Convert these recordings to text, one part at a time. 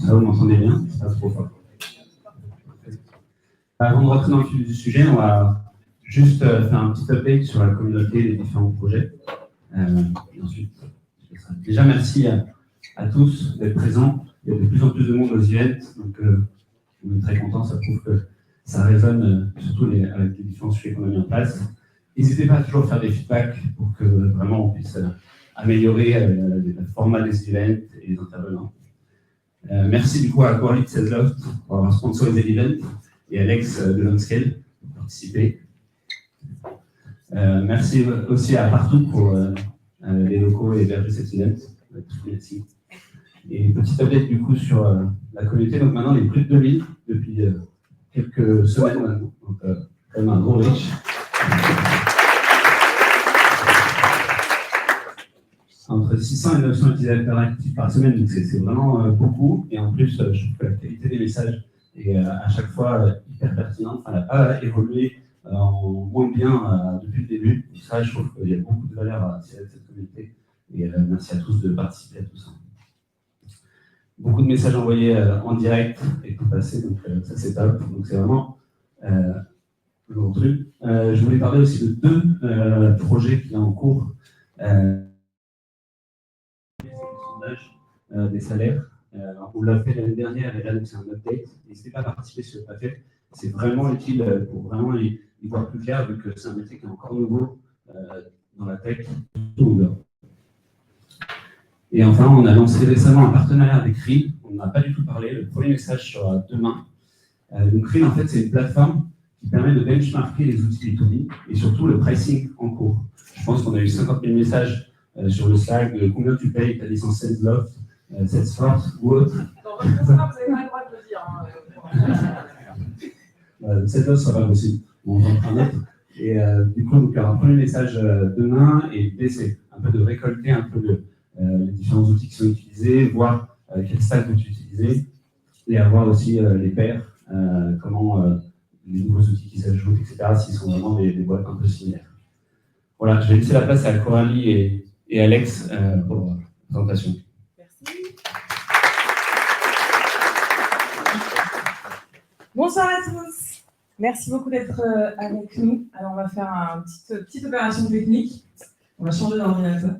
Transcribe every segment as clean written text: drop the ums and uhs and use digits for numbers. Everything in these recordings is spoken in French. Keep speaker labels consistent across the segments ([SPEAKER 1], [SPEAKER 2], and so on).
[SPEAKER 1] Ça, vous m'entendez bien? C'est pas trop fort. Avant de rentrer dans le vif du sujet, on va juste faire un petit update sur la communauté des différents projets. Et ensuite, déjà, merci à tous d'être présents. Il y a de plus en plus de monde aux events, donc on est très contents. Ça prouve que ça résonne, surtout avec les différents sujets qu'on a mis en place. N'hésitez pas à toujours faire des feedbacks pour que vraiment on puisse améliorer le format des events et les intervenants. Merci du coup à Coralie de Sezloft pour avoir sponsorisé l'event et Alex de Lonscale pour participer. Merci aussi à Partout pour les locaux et héberger cet event. Merci. Et petit update du coup sur la communauté. Donc maintenant, il y a plus de 2000 depuis quelques semaines maintenant. Donc quand même un gros reach. Entre 600 et 900 utilisateurs actifs par semaine, donc c'est vraiment beaucoup. Et en plus, je trouve que la qualité des messages est à chaque fois hyper pertinente. Enfin, elle n'a pas évolué en moins bien depuis le début. Donc ça, je trouve qu'il y a beaucoup de valeur à tirer de cette communauté. Et merci à tous de participer à tout ça. Beaucoup de messages envoyés en direct et tout passé, donc ça c'est top. Donc c'est vraiment le gros truc. Je voulais parler aussi de deux projets qui sont en cours. Des salaires. On l'a fait l'année dernière et là c'est un update. N'hésitez pas à participer si vous l'avez pas fait. C'est vraiment utile pour vraiment y voir plus clair vu que c'est un métier qui est encore nouveau dans la tech. Et enfin, on a lancé récemment un partenariat avec Krill. On n'en a pas du tout parlé. Le premier message sera demain. Donc Krill, en fait, c'est une plateforme qui permet de benchmarker les outils B2B et surtout le pricing en cours. Je pense qu'on a eu 50 000 messages sur le Slack de combien tu payes ta licence Sezloft, Salesforce ou autre.
[SPEAKER 2] Dans votre contrat, vous n'avez pas le droit de le dire.
[SPEAKER 1] Sezloft, ça va possible. On va en prendre un autre. Et du coup, donc, il y aura un premier message demain et l'idée, c'est un peu de récolter un peu les différents outils qui sont utilisés, voir quel stack vous utilisez et avoir aussi les pairs, comment les nouveaux outils qui s'ajoutent, etc., s'ils sont vraiment des boîtes un peu similaires. Voilà, je vais laisser la place à Coralie et Alex pour la présentation.
[SPEAKER 2] Merci. Bonsoir à tous. Merci beaucoup d'être avec nous. Alors, on va faire une petite opération technique. On va changer d'ordinateur.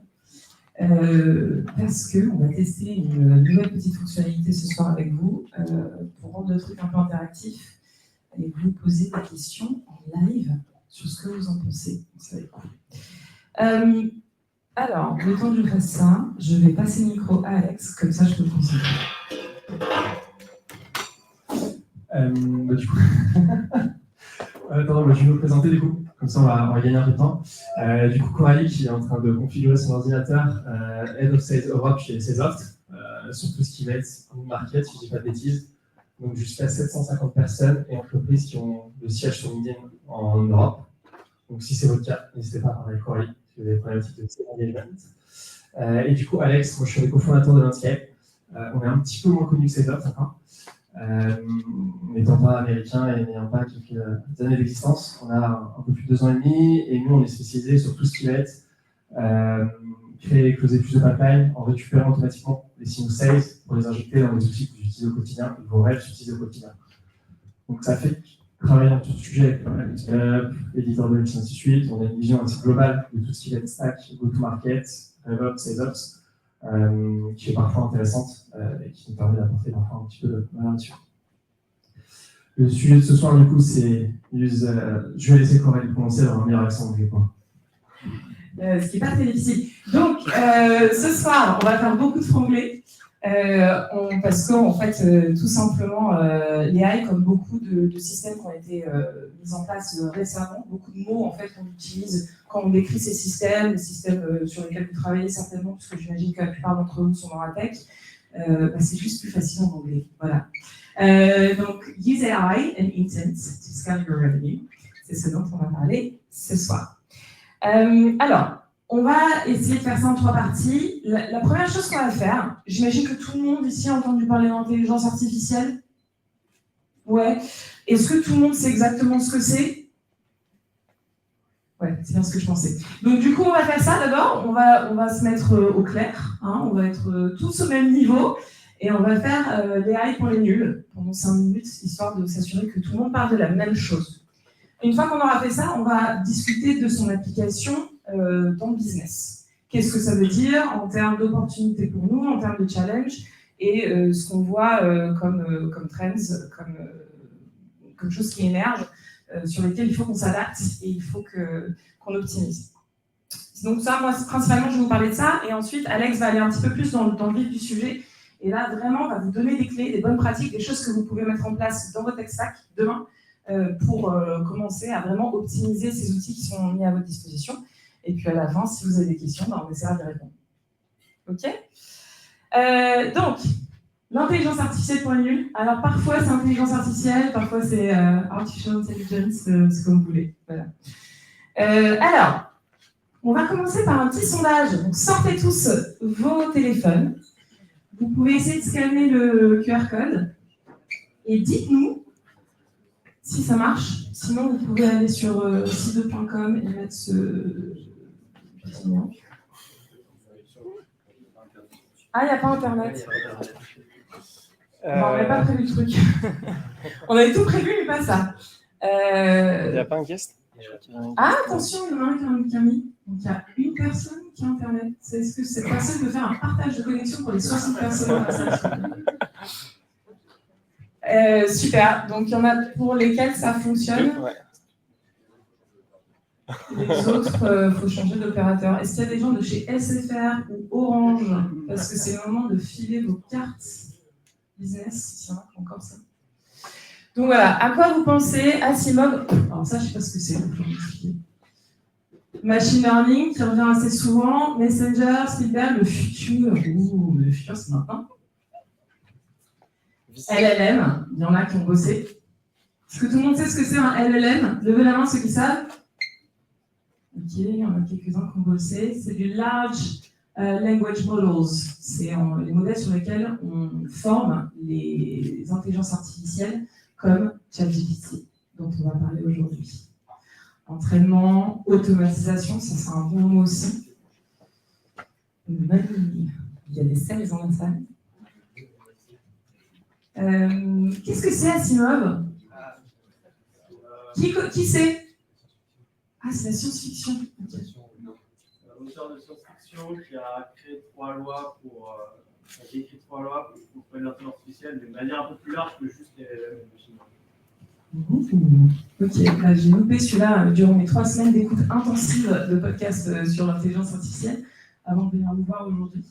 [SPEAKER 2] Parce qu'on va tester une nouvelle petite fonctionnalité ce soir avec vous pour rendre le truc un peu interactif et vous poser des questions en live sur ce que vous en pensez. Ça va être cool. Alors, le temps que je fasse ça, je vais passer le micro à Alex, comme ça je peux concentrer.
[SPEAKER 3] Du coup, je vais vous présenter du coup, comme ça on va gagner un peu de temps. Du coup, Coralie qui est en train de configurer son ordinateur, Head of Sales Europe chez Sezloft, sur tout ce qui va être market, si je ne dis pas de bêtises. Donc jusqu'à 750 personnes et entreprises qui ont le siège sur LinkedIn en Europe. Donc si c'est votre cas, n'hésitez pas à parler avec Coralie, si vous avez des problématiques de sales engagement. Et du coup, Alex, moi je suis le cofondateur de Landscape. On est un petit peu moins connu que Sezloft, n'étant pas américain et n'ayant pas quelques années d'existence. On a un peu plus de 2 ans et demi et nous on est spécialisé sur tout ce qui va être créer et closer plus de pipeline en récupérant automatiquement les signaux sales pour les injecter dans les outils que vous utilisez au quotidien et que vos reps utilisent au quotidien. Donc ça fait travailler dans tout ce sujet avec GitHub, éditeur de l'outil, ainsi de suite. On a une vision assez globale de tout ce qui va être stack, go-to-market, RevOps, SalesOps, qui est parfois intéressante et qui nous permet d'apporter parfois un petit peu de valeur dessus. Le sujet de ce soir, du coup, c'est je vais laisser Coralie commencer à avoir un meilleur accent anglais.
[SPEAKER 2] Ce qui n'est pas très difficile. Donc, ce soir, on va faire beaucoup de franglais. Parce qu'en fait, tout simplement, l'AI, comme beaucoup de systèmes qui ont été mis en place récemment, beaucoup de mots en fait qu'on utilise quand on décrit ces systèmes, les systèmes sur lesquels vous travaillez certainement, puisque j'imagine que la plupart d'entre vous sont dans la tech, c'est juste plus facile en anglais. Voilà. Donc, use AI and intent to scale your revenue. C'est ce dont on va parler ce soir. Alors, on va essayer de faire ça en 3 parties. La première chose qu'on va faire, j'imagine que tout le monde ici a entendu parler d'intelligence artificielle. Ouais. Est-ce que tout le monde sait exactement ce que c'est? Ouais, c'est bien ce que je pensais. Donc du coup, on va faire ça d'abord. On va se mettre au clair. On va être tous au même niveau. Et on va faire l'AI pour les nuls pendant 5 minutes, histoire de s'assurer que tout le monde parle de la même chose. Une fois qu'on aura fait ça, on va discuter de son application dans le business. Qu'est-ce que ça veut dire en termes d'opportunités pour nous, en termes de challenge, et ce qu'on voit comme trends, comme choses qui émergent, sur lesquelles il faut qu'on s'adapte et il faut qu'on optimise. Donc ça, moi, principalement, je vais vous parler de ça, et ensuite, Alex va aller un petit peu plus dans le vif du sujet, et là, vraiment, on va vous donner des clés, des bonnes pratiques, des choses que vous pouvez mettre en place dans votre tech stack demain, pour commencer à vraiment optimiser ces outils qui sont mis à votre disposition. Et puis à la fin, si vous avez des questions, on essaiera d'y répondre. OK ? Donc, l'intelligence artificielle pour les nuls. Alors parfois c'est intelligence artificielle, parfois c'est artificial intelligence, c'est comme vous voulez. Voilà. Alors, on va commencer par un petit sondage. Donc sortez tous vos téléphones. Vous pouvez essayer de scanner le QR code et dites-nous si ça marche. Sinon, vous pouvez aller sur site.com et mettre ce petit lien. Ah, il n'y a pas Internet. On n'avait pas prévu le truc. On avait tout prévu, mais pas ça.
[SPEAKER 4] Il n'y a pas un guest?
[SPEAKER 2] Ah, attention, il y en a un qui a mis. Donc, il y a une personne qui a Internet. Est-ce que cette personne peut faire un partage de connexion pour les 60 personnes dans la salle? Super. Donc, il y en a pour lesquels ça fonctionne.
[SPEAKER 4] Ouais.
[SPEAKER 2] Les autres, il faut changer d'opérateur. Est-ce qu'il y a des gens de chez SFR ou Orange? Parce que c'est le moment de filer vos cartes business, s'il y en a encore ça. Donc voilà, à quoi vous pensez? Asimov, alors ça, je ne sais pas ce que c'est. Machine learning, qui revient assez souvent. Messenger, Spielberg, le futur. Ouh, le futur, c'est maintenant. LLM, il y en a qui ont bossé. Est-ce que tout le monde sait ce que c'est un LLM? Levez la main ceux qui savent. Ok, il y en a quelques-uns qui ont bossé. C'est du Large Language Models. C'est les modèles sur lesquels on forme les intelligences artificielles comme ChatGPT, dont on va parler aujourd'hui. Entraînement, automatisation, ça c'est un bon mot aussi. Il y a des sales dans la salle. Qu'est-ce que c'est Asimov? Qui sait? Ah, c'est la science-fiction. Okay.
[SPEAKER 5] Un auteur de science-fiction qui a créé 3 lois qui a écrit 3 lois pour l'intelligence artificielle d'une manière un peu plus large que juste les machines.
[SPEAKER 2] Ok, j'ai loupé celui-là durant mes 3 semaines d'écoute intensive de podcasts sur l'intelligence artificielle avant de venir nous voir aujourd'hui.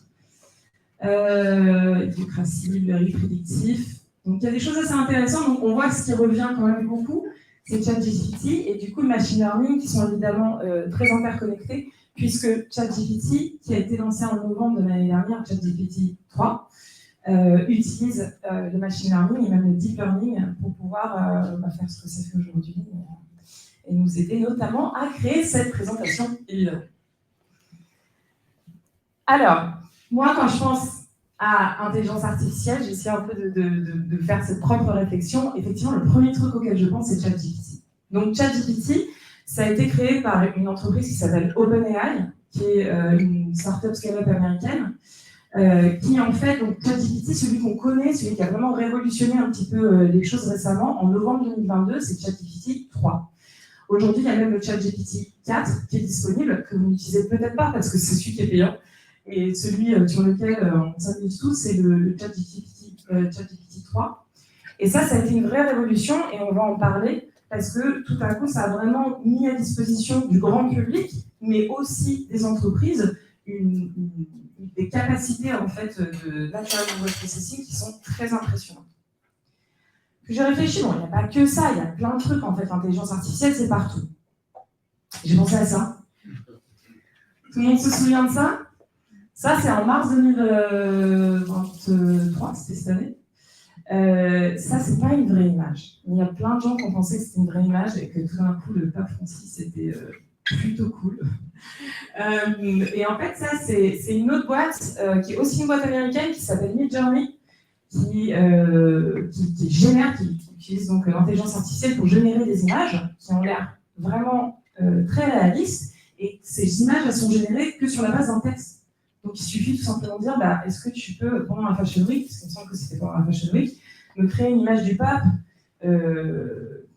[SPEAKER 2] Idiocratie, librairie, prédictif. Donc il y a des choses assez intéressantes. Donc on voit que ce qui revient quand même beaucoup, c'est ChatGPT et du coup le machine learning qui sont évidemment très interconnectés puisque ChatGPT, qui a été lancé en novembre de l'année dernière, ChatGPT 3, utilise le machine learning et même le deep learning pour pouvoir faire ce que ça fait aujourd'hui et nous aider notamment à créer cette présentation évidemment. Alors, moi quand je pense à intelligence artificielle, j'essaie un peu de faire cette propre réflexion. Effectivement, le premier truc auquel je pense, c'est ChatGPT. Donc ChatGPT, ça a été créé par une entreprise qui s'appelle OpenAI, qui est une startup scale-up américaine, qui en fait, donc ChatGPT, celui qu'on connaît, celui qui a vraiment révolutionné un petit peu les choses récemment, en novembre 2022, c'est ChatGPT 3. Aujourd'hui, il y a même le ChatGPT 4 qui est disponible, que vous n'utilisez peut-être pas parce que c'est celui qui est payant. Et celui sur lequel on s'amuse tous, c'est le ChatGPT 3. Et ça a été une vraie révolution et on va en parler parce que tout à coup, ça a vraiment mis à disposition du grand public, mais aussi des entreprises, des capacités en fait de natural language processing qui sont très impressionnantes. Puis j'ai réfléchi, bon, il n'y a pas que ça, il y a plein de trucs en fait. L'intelligence artificielle, c'est partout. J'ai pensé à ça. Tout le monde se souvient de ça? Ça, c'est en mars 2023, c'était cette année. Ça, c'est pas une vraie image. Il y a plein de gens qui ont pensé que c'était une vraie image et que tout d'un coup, le pape Francis était plutôt cool. Et en fait, ça, c'est une autre boîte qui est aussi une boîte américaine qui s'appelle Midjourney, qui utilise donc l'intelligence artificielle pour générer des images qui ont l'air vraiment très réalistes. Et ces images, elles sont générées que sur la base d'un texte. Donc il suffit tout simplement de dire, est-ce que tu peux, pendant la Fashion Week, parce qu'il me semble que c'était pendant la Fashion Week, me créer une image du pape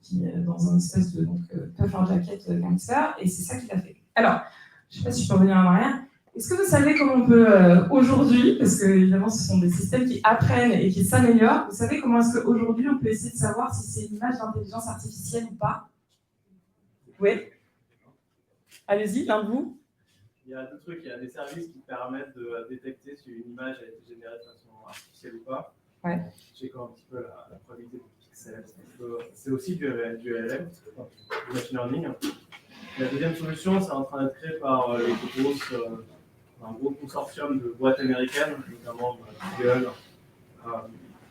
[SPEAKER 2] qui est dans un espèce de puffer jacket gangster, et c'est ça qu'il a fait. Alors, je ne sais pas si je peux revenir en arrière. Est-ce que vous savez comment on peut aujourd'hui, parce que évidemment ce sont des systèmes qui apprennent et qui s'améliorent, vous savez comment est-ce qu'aujourd'hui on peut essayer de savoir si c'est une image d'intelligence artificielle ou pas? Oui. Allez-y, l'un de vous.
[SPEAKER 5] Il y a deux trucs, il y a des services qui permettent de détecter si une image a été générée de façon artificielle ou pas.
[SPEAKER 2] Ouais.
[SPEAKER 5] J'ai quand un petit peu la probabilité de pixels. C'est aussi du LLM, du machine learning. La deuxième solution, c'est en train d'être créée par un gros consortium de boîtes américaines, notamment Google,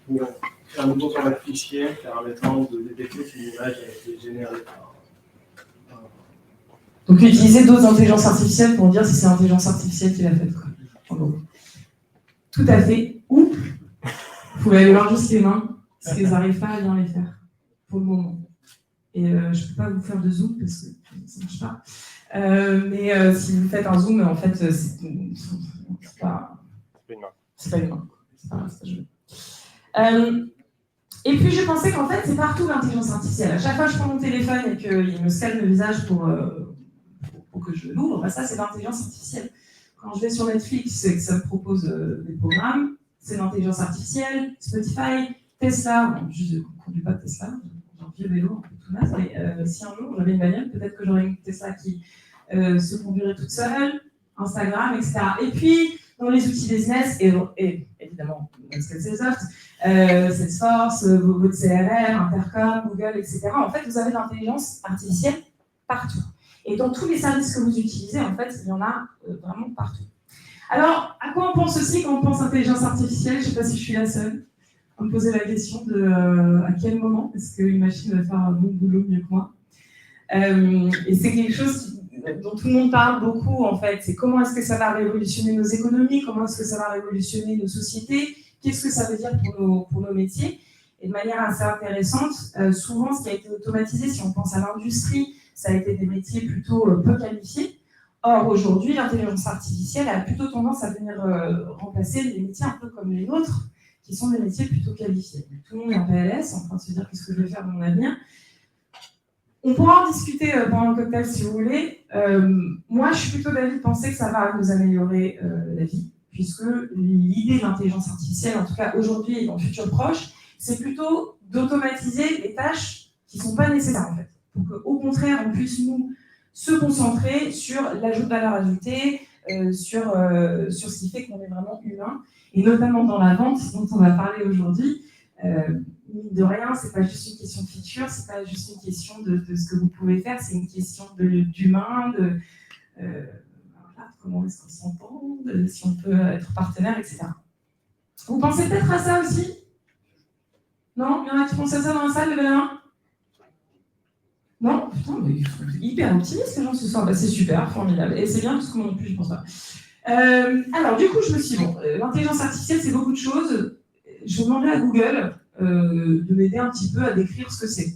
[SPEAKER 5] pour créer un nouveau format de fichier permettant de détecter si une image a été générée par.
[SPEAKER 2] Donc utiliser d'autres intelligences artificielles pour dire si c'est l'intelligence artificielle qui l'a faite. Tout à fait. Ou vous pouvez aller voir juste les mains, parce qu'ils n'arrivent pas à bien les faire, pour le moment. Et je ne peux pas vous faire de zoom, parce que ça ne marche pas. Mais si vous faites un zoom, en fait, c'est pas une main. C'est pas une main. C'est pas joli. Et puis je pensais qu'en fait, c'est partout l'intelligence artificielle. À chaque fois que je prends mon téléphone et qu'il me scanne le visage pour que je l'ouvre, ça c'est l'intelligence artificielle. Quand je vais sur Netflix et que ça me propose des programmes, c'est l'intelligence artificielle, Spotify, Tesla. Bon, je ne conduis pas de Tesla, j'ai un vieux vélo, un peu tout naze, mais si un jour j'avais une bagnole, peut-être que j'aurais une Tesla qui se conduirait toute seule, Instagram, etc. Et puis, dans les outils business, et évidemment, Microsoft, Salesforce, votre CRM, Intercom, Google, etc. En fait, vous avez l'intelligence artificielle partout. Et dans tous les services que vous utilisez, en fait, il y en a vraiment partout. Alors, à quoi on pense aussi quand on pense intelligence artificielle? Je ne sais pas si je suis la seule à me poser la question de à quel moment est-ce qu'une machine va faire un bon boulot mieux que moi. Et c'est quelque chose dont tout le monde parle beaucoup, en fait. C'est comment est-ce que ça va révolutionner nos économies, comment est-ce que ça va révolutionner nos sociétés, qu'est-ce que ça veut dire pour nos métiers. Et de manière assez intéressante, souvent, ce qui a été automatisé, si on pense à l'industrie, ça a été des métiers plutôt peu qualifiés. Or, aujourd'hui, l'intelligence artificielle a plutôt tendance à venir remplacer des métiers un peu comme les nôtres, qui sont des métiers plutôt qualifiés. Tout le monde est en PLS, en train de se dire qu'est-ce que je vais faire dans mon avenir. On pourra en discuter pendant le cocktail si vous voulez. Moi, je suis plutôt d'avis de penser que ça va nous améliorer la vie, puisque l'idée de l'intelligence artificielle, en tout cas aujourd'hui et dans le futur proche, c'est plutôt d'automatiser les tâches qui ne sont pas nécessaires en fait. Pour qu'au contraire, on puisse nous se concentrer sur l'ajout de valeur ajoutée, sur ce qui fait qu'on est vraiment humain, et notamment dans la vente dont on va parler aujourd'hui. Mine de rien, c'est pas juste une question de feature, c'est pas juste une question de ce que vous pouvez faire, c'est une question d'humain, comment est-ce qu'on s'entend, si on peut être partenaire, etc. Vous pensez peut-être à ça aussi? Non? Il y en a qui pensent à ça dans la salle, levez la main? Non? Putain, mais hyper optimiste les gens ce soir. C'est super, formidable. Et c'est bien parce que moi non plus, je pense pas. Alors, du coup, je me suis dit, l'intelligence artificielle, c'est beaucoup de choses. Je demanderai à Google de m'aider un petit peu à décrire ce que c'est.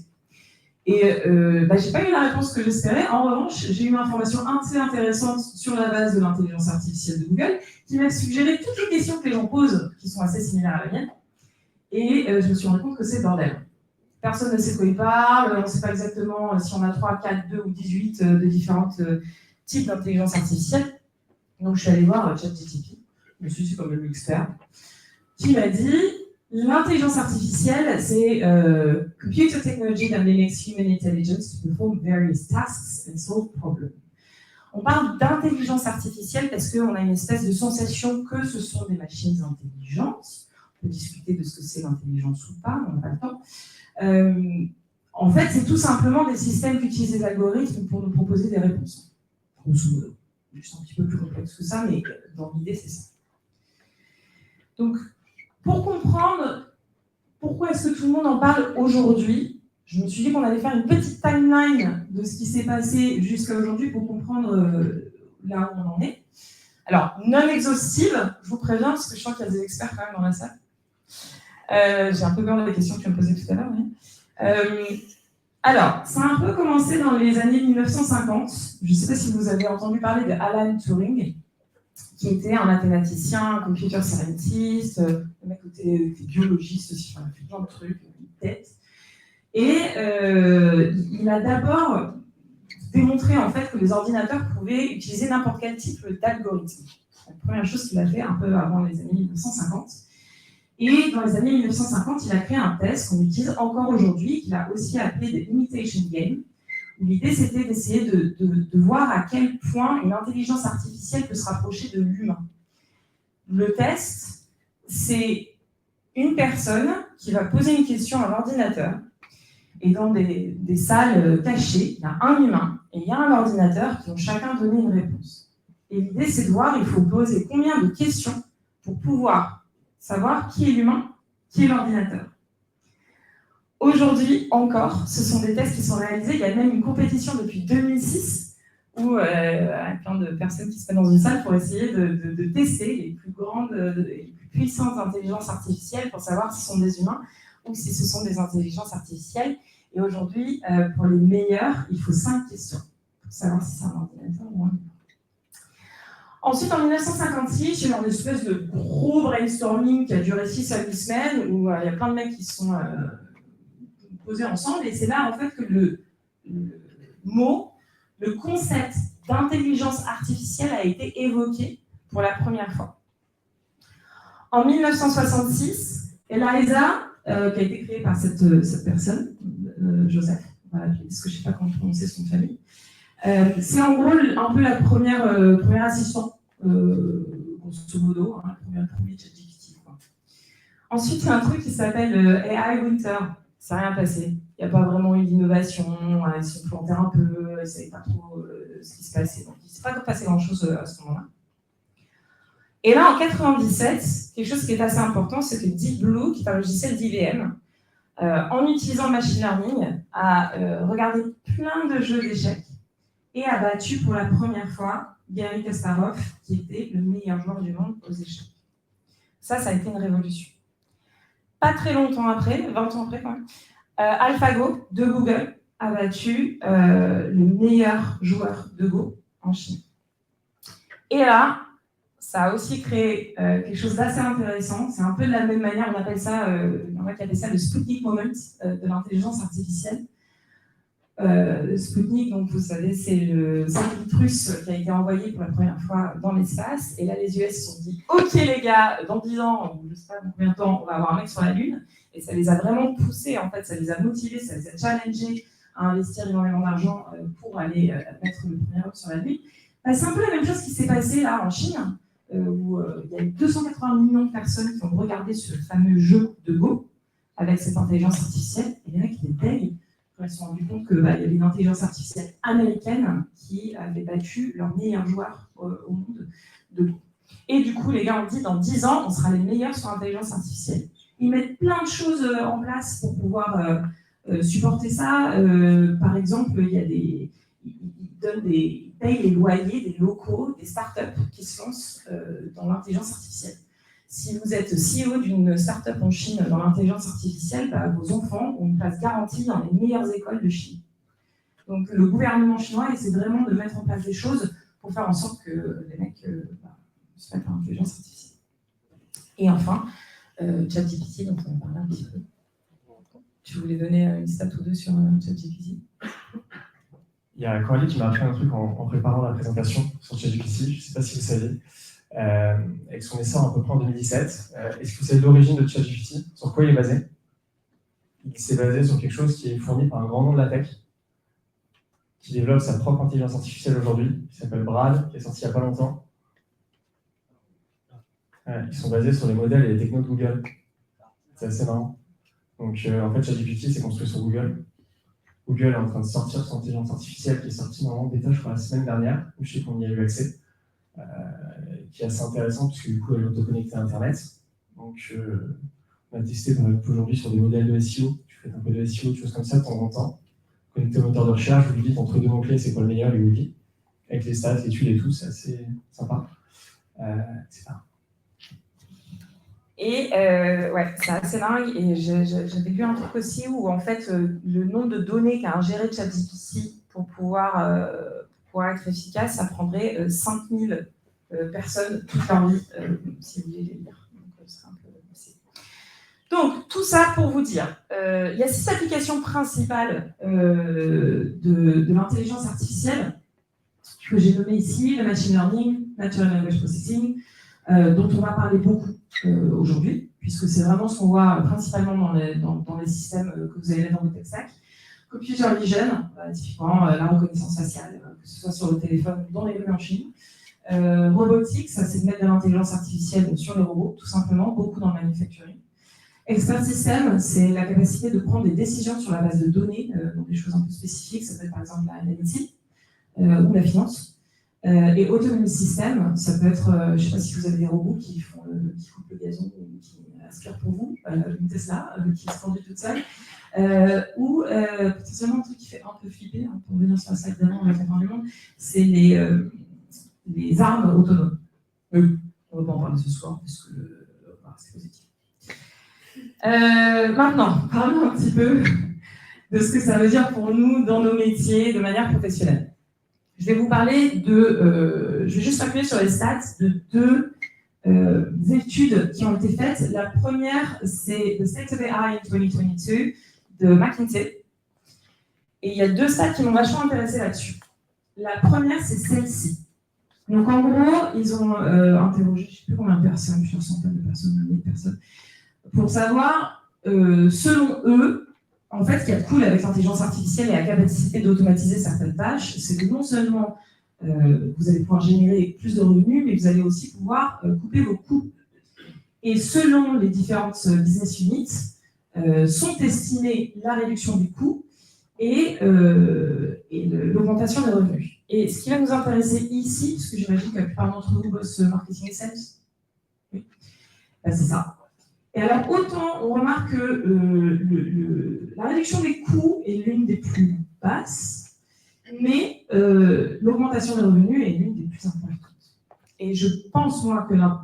[SPEAKER 2] Et j'ai pas eu la réponse que j'espérais. En revanche, j'ai eu une information assez intéressante sur la base de l'intelligence artificielle de Google qui m'a suggéré toutes les questions que les gens posent, qui sont assez similaires à la mienne. Et je me suis rendu compte que c'est bordel. Personne ne sait de quoi il parle, on ne sait pas exactement si on a 3, 4, 2 ou 18 de différents types d'intelligence artificielle. Donc je suis allée voir ChatGPT, je me suis dit comme l'expert, qui m'a dit l'intelligence artificielle, c'est computer technology that mimics human intelligence to perform various tasks and solve problems. On parle d'intelligence artificielle parce qu'on a une espèce de sensation que ce sont des machines intelligentes. On peut discuter de ce que c'est l'intelligence ou pas, on n'a pas le temps. En fait, c'est tout simplement des systèmes qui utilisent des algorithmes pour nous proposer des réponses. Grosso modo. C'est un petit peu plus complexe que ça, mais dans l'idée, c'est ça. Donc, pour comprendre pourquoi est-ce que tout le monde en parle aujourd'hui, je me suis dit qu'on allait faire une petite timeline de ce qui s'est passé jusqu'à aujourd'hui pour comprendre là où on en est. Alors, non exhaustive, je vous préviens, parce que je sens qu'il y a des experts quand même dans la salle. J'ai un peu peur des questions que tu me posais tout à l'heure. Oui. Alors, ça a un peu commencé dans les années 1950. Je ne sais pas si vous avez entendu parler de Alan Turing. qui était un mathématicien, un computer scientist, le mec était biologiste aussi, il a fait plein de trucs, une tête. Et il a d'abord démontré en fait que les ordinateurs pouvaient utiliser n'importe quel type d'algorithme. C'est la première chose qu'il a fait un peu avant les années 1950. Et dans les années 1950, il a créé un test qu'on utilise encore aujourd'hui, qu'il a aussi appelé des imitation games. L'idée, c'était d'essayer de voir à quel point une intelligence artificielle peut se rapprocher de l'humain. Le test, c'est une personne qui va poser une question à l'ordinateur. Et dans des salles cachées, il y a un humain et il y a un ordinateur qui vont chacun donner une réponse. Et l'idée, c'est de voir, il faut poser combien de questions pour pouvoir savoir qui est l'humain, qui est l'ordinateur. Aujourd'hui encore, ce sont des tests qui sont réalisés. Il y a même une compétition depuis 2006 où avec plein de personnes qui se mettent dans une salle pour essayer de tester les plus grandes, les plus puissantes intelligences artificielles pour savoir si ce sont des humains ou si ce sont des intelligences artificielles. Et aujourd'hui, pour les meilleurs, il faut 5 questions pour savoir si c'est un ordinateur ou un humain. Ensuite, en 1956, il y a eu une espèce de gros brainstorming qui a duré 6 à 8 semaines où il y a plein de mecs qui se sont posés ensemble. Et c'est là, en fait, que le concept d'intelligence artificielle a été évoqué pour la première fois. En 1966, ELIZA, qui a été créée par cette personne, Joseph, voilà, parce que je ne sais pas comment prononcer son famille, c'est en gros un peu la première assistant, grosso modo, hein, le premier ChatGPT. Ensuite, il y a un truc qui s'appelle AI Winter. Ça n'a rien passé. Il n'y a pas vraiment eu d'innovation. Ils se sont plantés un peu. Ils ne savaient pas trop ce qui se passait. Donc, il ne s'est pas passé grand-chose à ce moment-là. Et là, en 97, quelque chose qui est assez important, c'est que Deep Blue, qui est un logiciel d'IBM, en utilisant le machine learning, a regardé plein de jeux d'échecs et a battu pour la première fois Garry Kasparov, qui était le meilleur joueur du monde aux échecs. Ça a été une révolution. Pas très longtemps après, 20 ans après quand même, AlphaGo de Google a battu le meilleur joueur de Go en Chine. Et là, ça a aussi créé quelque chose d'assez intéressant. C'est un peu de la même manière, on appelle ça, il y en a qui appellent ça le Sputnik Moment de l'intelligence artificielle. Sputnik, donc vous savez, c'est le satellite russe qui a été envoyé pour la première fois dans l'espace. Et là, les US se sont dit, OK les gars, dans 10 ans, je ne sais pas dans combien de temps, on va avoir un mec sur la Lune. Et ça les a vraiment poussés, en fait, ça les a motivés, ça les a challengés à investir énormément d'argent pour aller mettre le premier homme sur la Lune. C'est un peu la même chose qui s'est passé là en Chine, où il y a eu 280 millions de personnes qui ont regardé ce fameux jeu de Go avec cette intelligence artificielle. Et les mecs, ils étaient dingues. Ils se sont rendus compte qu'il y avait une intelligence artificielle américaine qui avait battu leur meilleur joueur au monde de Go. Et du coup, les gars ont dit, dans 10 ans, on sera les meilleurs sur l'intelligence artificielle. Ils mettent plein de choses en place pour pouvoir supporter ça. Par exemple, ils payent les loyers des locaux, des startups qui se lancent dans l'intelligence artificielle. Si vous êtes CEO d'une start-up en Chine dans l'intelligence artificielle, vos enfants ont une place garantie dans les meilleures écoles de Chine. Donc le gouvernement chinois essaie vraiment de mettre en place des choses pour faire en sorte que les mecs se mettent à l'intelligence artificielle. Et enfin, ChatGPT, dont on va parler un petit peu. Tu voulais donner une stat ou deux sur ChatGPT?
[SPEAKER 3] Il y a Coralie qui m'a appris un truc en préparant la présentation sur ChatGPT, je ne sais pas si vous savez. Avec son essor à peu près en 2017. Est-ce que vous savez l'origine de ChatGPT? Sur quoi il est basé? Il s'est basé sur quelque chose qui est fourni par un grand nom de la tech, qui développe sa propre intelligence artificielle aujourd'hui, qui s'appelle Brad, qui est sorti il n'y a pas longtemps. Ils sont basés sur les modèles et les technos de Google. C'est assez marrant. Donc en fait, ChatGPT, c'est construit sur Google. Google est en train de sortir son intelligence artificielle qui est sortie normalement bêta, je crois, la semaine dernière, où je sais qu'on y a eu accès. Qui est assez intéressant puisque du coup elle est autoconnectée à Internet. Donc on a testé par exemple aujourd'hui sur des modèles de SEO. Tu fais un peu de SEO, des choses comme ça de temps en temps. Connecté au moteur de recherche, vous lui dites entre deux mots-clés c'est quoi le meilleur, il vous dit. Avec les stats, les tuiles et tout, c'est assez sympa. C'est ça.
[SPEAKER 2] Et ouais, c'est assez dingue. Et j'avais lu un truc aussi où en fait le nombre de données qu'a ingéré ChatGPT pour pouvoir être efficace, ça prendrait 5000 personnes toute leur vie, si vous voulez les lire. Donc, ce serait un peu assez. Donc, tout ça pour vous dire, il y a 6 applications principales de l'intelligence artificielle que j'ai nommées ici, le machine learning, natural language processing, dont on va parler beaucoup aujourd'hui, puisque c'est vraiment ce qu'on voit principalement dans les systèmes que vous avez dans vos tech stacks. Computer vision, typiquement la reconnaissance faciale, que ce soit sur le téléphone ou dans les rues en Chine. Robotics, ça c'est de mettre de l'intelligence artificielle sur les robots, tout simplement, beaucoup dans le manufacturing. Expert system, c'est la capacité de prendre des décisions sur la base de données, donc des choses un peu spécifiques, ça peut être par exemple la médecine ou la finance. Et autonomous system, ça peut être, je ne sais pas si vous avez des robots qui coupent le gazon ou qui aspirent pour vous, une Tesla qui se conduit toute seule, ou potentiellement un truc qui fait un peu flipper, hein, pour revenir sur la slide d'avant avec la fin du monde, c'est les armes autonomes. On va pas en parler ce soir parce que c'est positif. Maintenant, parlons un petit peu de ce que ça veut dire pour nous dans nos métiers de manière professionnelle. Je vais vous parler je vais juste appuyer sur les stats de 2 études qui ont été faites. La première, c'est The State of AI in 2022 de McKinsey. Et il y a 2 stats qui m'ont vachement intéressée là-dessus. La première, c'est celle-ci. Donc en gros, ils ont interrogé, je ne sais plus combien de personnes, plusieurs centaines de personnes, 1000 personnes, pour savoir, selon eux, en fait, ce qu'il y a de cool avec l'intelligence artificielle et la capacité d'automatiser certaines tâches, c'est que non seulement vous allez pouvoir générer plus de revenus, mais vous allez aussi pouvoir couper vos coûts. Et selon les différentes business units, sont estimées la réduction du coût et l'augmentation des revenus. Et ce qui va nous intéresser ici, parce que j'imagine que la plupart d'entre vous bossent marketing et sales, oui, ben, c'est ça. Et alors, autant on remarque que la réduction des coûts est l'une des plus basses, mais l'augmentation des revenus est l'une des plus importantes. Et je pense, moi, que la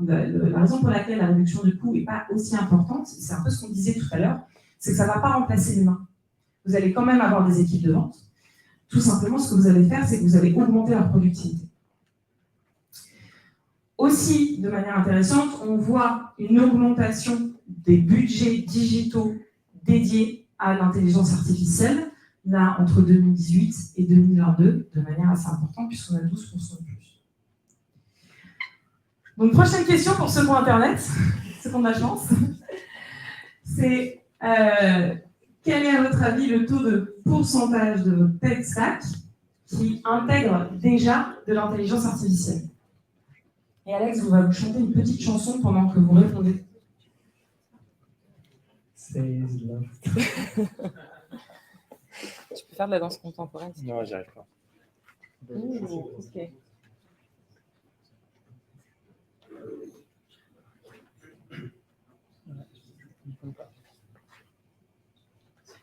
[SPEAKER 2] raison pour laquelle la réduction de coûts n'est pas aussi importante, c'est un peu ce qu'on disait tout à l'heure, c'est que ça ne va pas remplacer l'humain. Vous allez quand même avoir des équipes de vente. Tout simplement, ce que vous allez faire, c'est que vous allez augmenter leur productivité. Aussi, de manière intéressante, on voit une augmentation des budgets digitaux dédiés à l'intelligence artificielle, là, entre 2018 et 2022, de manière assez importante, puisqu'on a 12% de plus. Donc, prochaine question pour ceux qui ont Internet, ceux qui ont de la chance, c'est quel est, à votre avis, le taux de pourcentage de votre tech stack qui intègre déjà de l'intelligence artificielle? Et Alex, on va vous chanter une petite chanson pendant que vous répondez.
[SPEAKER 3] C'est love.
[SPEAKER 4] Tu peux faire de la danse contemporaine?
[SPEAKER 5] Non, j'y arrive pas.
[SPEAKER 2] Ok.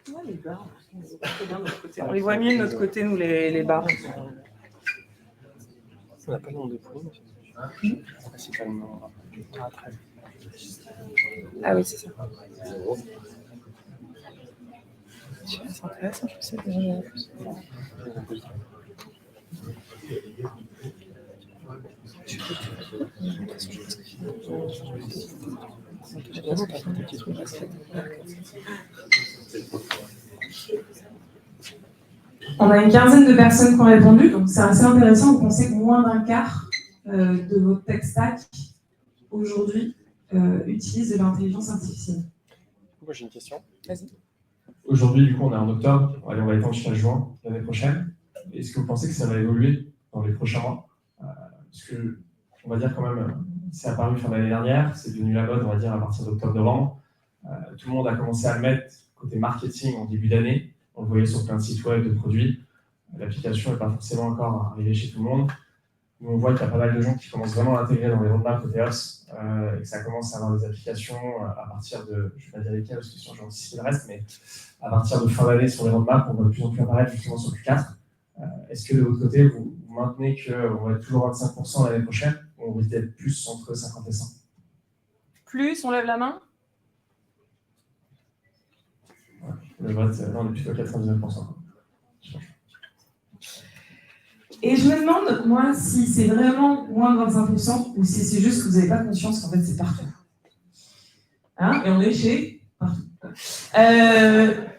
[SPEAKER 2] Ouais, les barres, on les voit mieux de notre côté, nous, les barres.
[SPEAKER 4] On n'a pas le nom de prix. Principalement. Ah oui, c'est ça. C'est intéressant, je sais déjà.
[SPEAKER 2] On a une quinzaine de personnes qui ont répondu, donc c'est assez intéressant. Vous pensez que moins d'un quart de votre tech stack aujourd'hui utilise de l'intelligence artificielle.
[SPEAKER 5] Moi, j'ai une question.
[SPEAKER 4] Vas-y.
[SPEAKER 3] Aujourd'hui, du coup, on est en octobre, on va étendre jusqu'à juin l'année prochaine. Est-ce que vous pensez que ça va évoluer dans les prochains mois? Parce que, on va dire quand même, c'est apparu fin d'année dernière, c'est devenu la mode, on va dire, à partir d'octobre-novembre. Tout le monde a commencé à le mettre côté marketing en début d'année. On le voyait sur plein de sites web de produits. L'application n'est pas forcément encore arrivée chez tout le monde. Nous, on voit qu'il y a pas mal de gens qui commencent vraiment à l'intégrer dans les roadmaps côté OS et que ça commence à avoir des applications à partir de, je ne vais pas dire lesquelles parce que sinon j'anticipe le reste, mais à partir de fin d'année sur les roadmaps, on va de plus en plus apparaître justement sur Q4. Est-ce que de votre côté, vous maintenez qu'on va être toujours 25% l'année prochaine ou on risque d'être plus entre 50 et 100?
[SPEAKER 2] Plus, on lève la main.
[SPEAKER 3] Le vote, là, on est plutôt à 99%.
[SPEAKER 2] Et je me demande, moi, si c'est vraiment moins de 25% ou si c'est juste que vous n'avez pas conscience qu'en fait, c'est partout. Hein? Et on est chez partout. Elle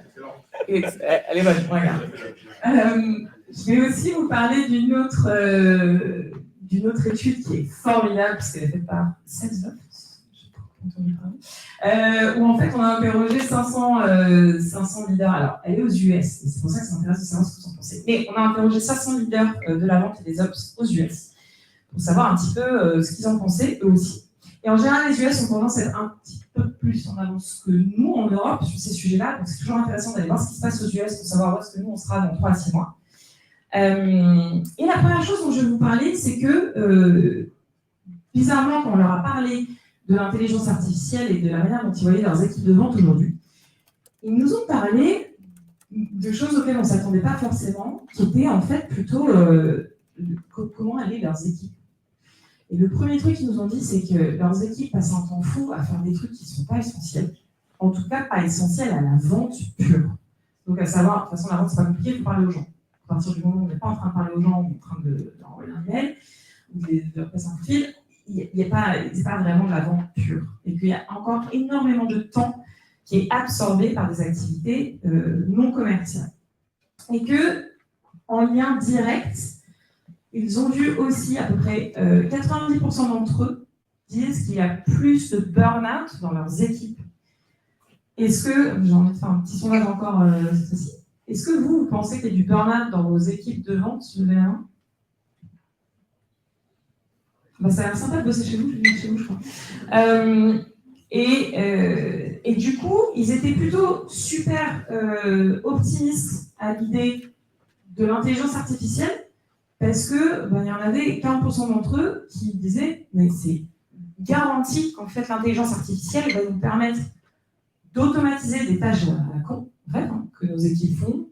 [SPEAKER 2] est bonne, regarde. Je vais aussi vous parler d'une autre étude qui est formidable, parce qu'elle est faite par Salesforce, où en fait on a interrogé 500 leaders. Alors, elle est aux US, et c'est pour ça que ça m'intéresse de savoir ce que vous en pensez. Mais on a interrogé 500 leaders de la vente et des ops aux US, pour savoir un petit peu ce qu'ils en pensaient, eux aussi. Et en général, les US ont tendance à être un petit peu plus en avance que nous en Europe sur ces sujets-là, donc c'est toujours intéressant d'aller voir ce qui se passe aux US pour savoir où est-ce que nous on sera dans 3 à 6 mois. Et la première chose dont je vais vous parler, c'est que, bizarrement, quand on leur a parlé de l'intelligence artificielle et de la manière dont ils voyaient leurs équipes de vente aujourd'hui, ils nous ont parlé de choses auxquelles on ne s'attendait pas forcément, qui étaient en fait plutôt comment allaient leurs équipes. Et le premier truc qu'ils nous ont dit, c'est que leurs équipes passent un temps fou à faire des trucs qui ne sont pas essentiels, en tout cas pas essentiels à la vente pure. Donc à savoir, de toute façon la vente c'est pas compliqué, il faut parler aux gens. À partir du moment où on n'est pas en train de parler aux gens, on est en train de leur envoyer un mail ou de leur passer un coup de fil, c'est pas vraiment de la vente pure. Et qu'il y a encore énormément de temps qui est absorbé par des activités non commerciales. Et que, en lien direct, ils ont vu aussi à peu près 90% d'entre eux disent qu'il y a plus de burn-out dans leurs équipes. Est-ce que, j'ai envie de faire un petit sondage encore cette fois-ci, est-ce que vous pensez qu'il y a du burn-out dans vos équipes de vente, levez la main? Bah, ça a l'air sympa de bosser chez vous, je vais venir chez vous, je crois. Et du coup, ils étaient plutôt super optimistes à l'idée de l'intelligence artificielle, parce que il y en avait 40% d'entre eux qui disaient mais c'est garanti qu'en fait l'intelligence artificielle va nous permettre d'automatiser des tâches à la con, en fait, que nos équipes font,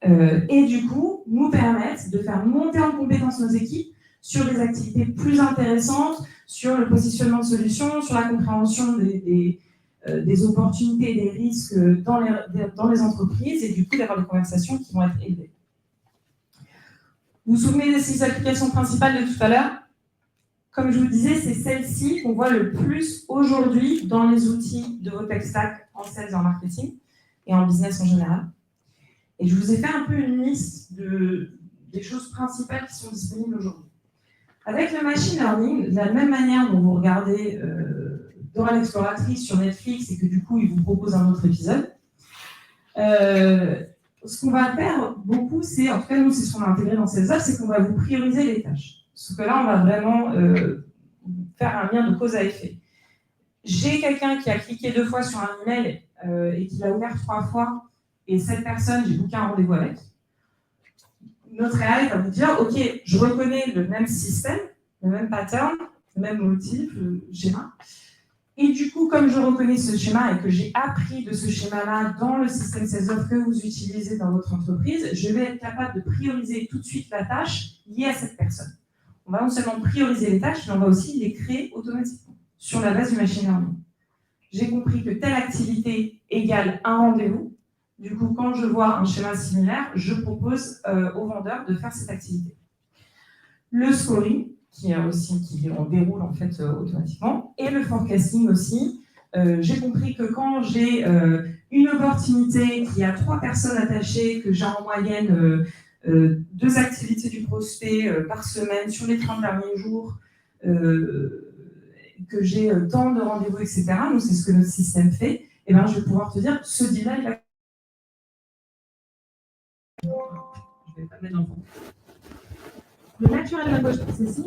[SPEAKER 2] et du coup nous permettre de faire monter en compétence nos équipes sur des activités plus intéressantes, sur le positionnement de solutions, sur la compréhension des opportunités et des risques dans les entreprises, et du coup d'avoir des conversations qui vont être élevées. Vous vous souvenez des 6 applications principales de tout à l'heure? Comme je vous disais, c'est celles-ci qu'on voit le plus aujourd'hui dans les outils de vos tech stack en sales et en marketing et en business en général. Et je vous ai fait un peu une liste des choses principales qui sont disponibles aujourd'hui. Avec le machine learning, de la même manière dont vous regardez Dora l'exploratrice sur Netflix et que du coup, il vous propose un autre épisode, ce qu'on va faire beaucoup, c'est, en tout cas nous, c'est ce qu'on a intégré dans ces offres, c'est qu'on va vous prioriser les tâches. Parce que là, on va vraiment faire un lien de cause à effet. J'ai quelqu'un qui a cliqué 2 fois sur un email et qui l'a ouvert 3 fois, et cette personne, j'ai booké un rendez-vous avec. Notre AI va vous dire, OK, je reconnais le même système, le même pattern, le même motif, le schéma. Et du coup, comme je reconnais ce schéma et que j'ai appris de ce schéma-là dans le système Salesforce que vous utilisez dans votre entreprise, je vais être capable de prioriser tout de suite la tâche liée à cette personne. On va non seulement prioriser les tâches, mais on va aussi les créer automatiquement sur la base du machine learning. J'ai compris que telle activité égale un rendez-vous. Du coup, quand je vois un schéma similaire, je propose au vendeur de faire cette activité. Le scoring, qui on déroule en fait automatiquement, et le forecasting aussi. J'ai compris que quand j'ai une opportunité qui a 3 personnes attachées, que j'ai en moyenne 2 activités du prospect par semaine sur les 30 derniers jours, que j'ai tant de rendez-vous, etc. Nous, c'est ce que notre système fait. Et ben, je vais pouvoir te dire, ce deal-là, il va... Je vais pas mettre dans le fond. Le natural language processing,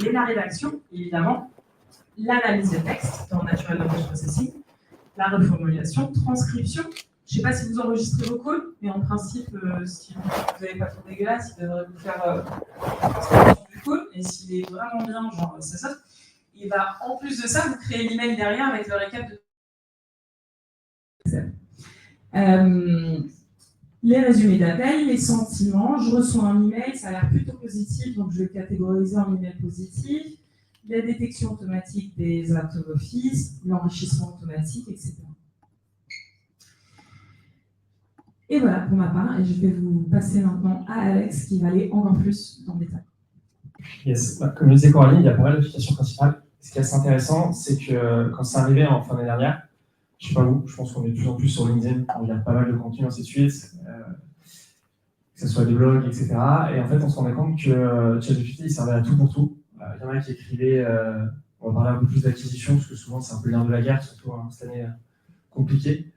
[SPEAKER 2] mais la rédaction, évidemment, l'analyse de texte dans Natural Language Processing, la reformulation, transcription. Je ne sais pas si vous enregistrez vos calls, mais en principe, si vous n'avez pas trop dégueulasse, il devrait vous faire la transcription du call, et s'il est vraiment bien, genre, c'est ça. il va en plus de ça vous créer l'email derrière avec le récap de les résumés d'appel, les sentiments. Je reçois un email, ça a l'air plutôt positif, donc je vais le catégoriser en email positif. La détection automatique des actes d'office, l'enrichissement automatique, etc. Et voilà pour ma part, et je vais vous passer maintenant à Alex qui va aller encore plus dans le détail.
[SPEAKER 3] Yes. Comme le disait Coralie, il y a pas mal d'applications principales. Ce qui est assez intéressant, c'est que quand c'est arrivé en fin d'année dernière, je ne sais pas vous, je pense qu'on est de plus en plus sur LinkedIn, on regarde pas mal de contenu, ainsi de suite, que ce soit des blogs, etc. Et en fait, on se rendait compte que ChatGPT, il servait à tout pour tout. Il y en a qui écrivaient, on va parler un peu plus d'acquisition, parce que souvent c'est un peu l'heure de la guerre, surtout cette année compliquée,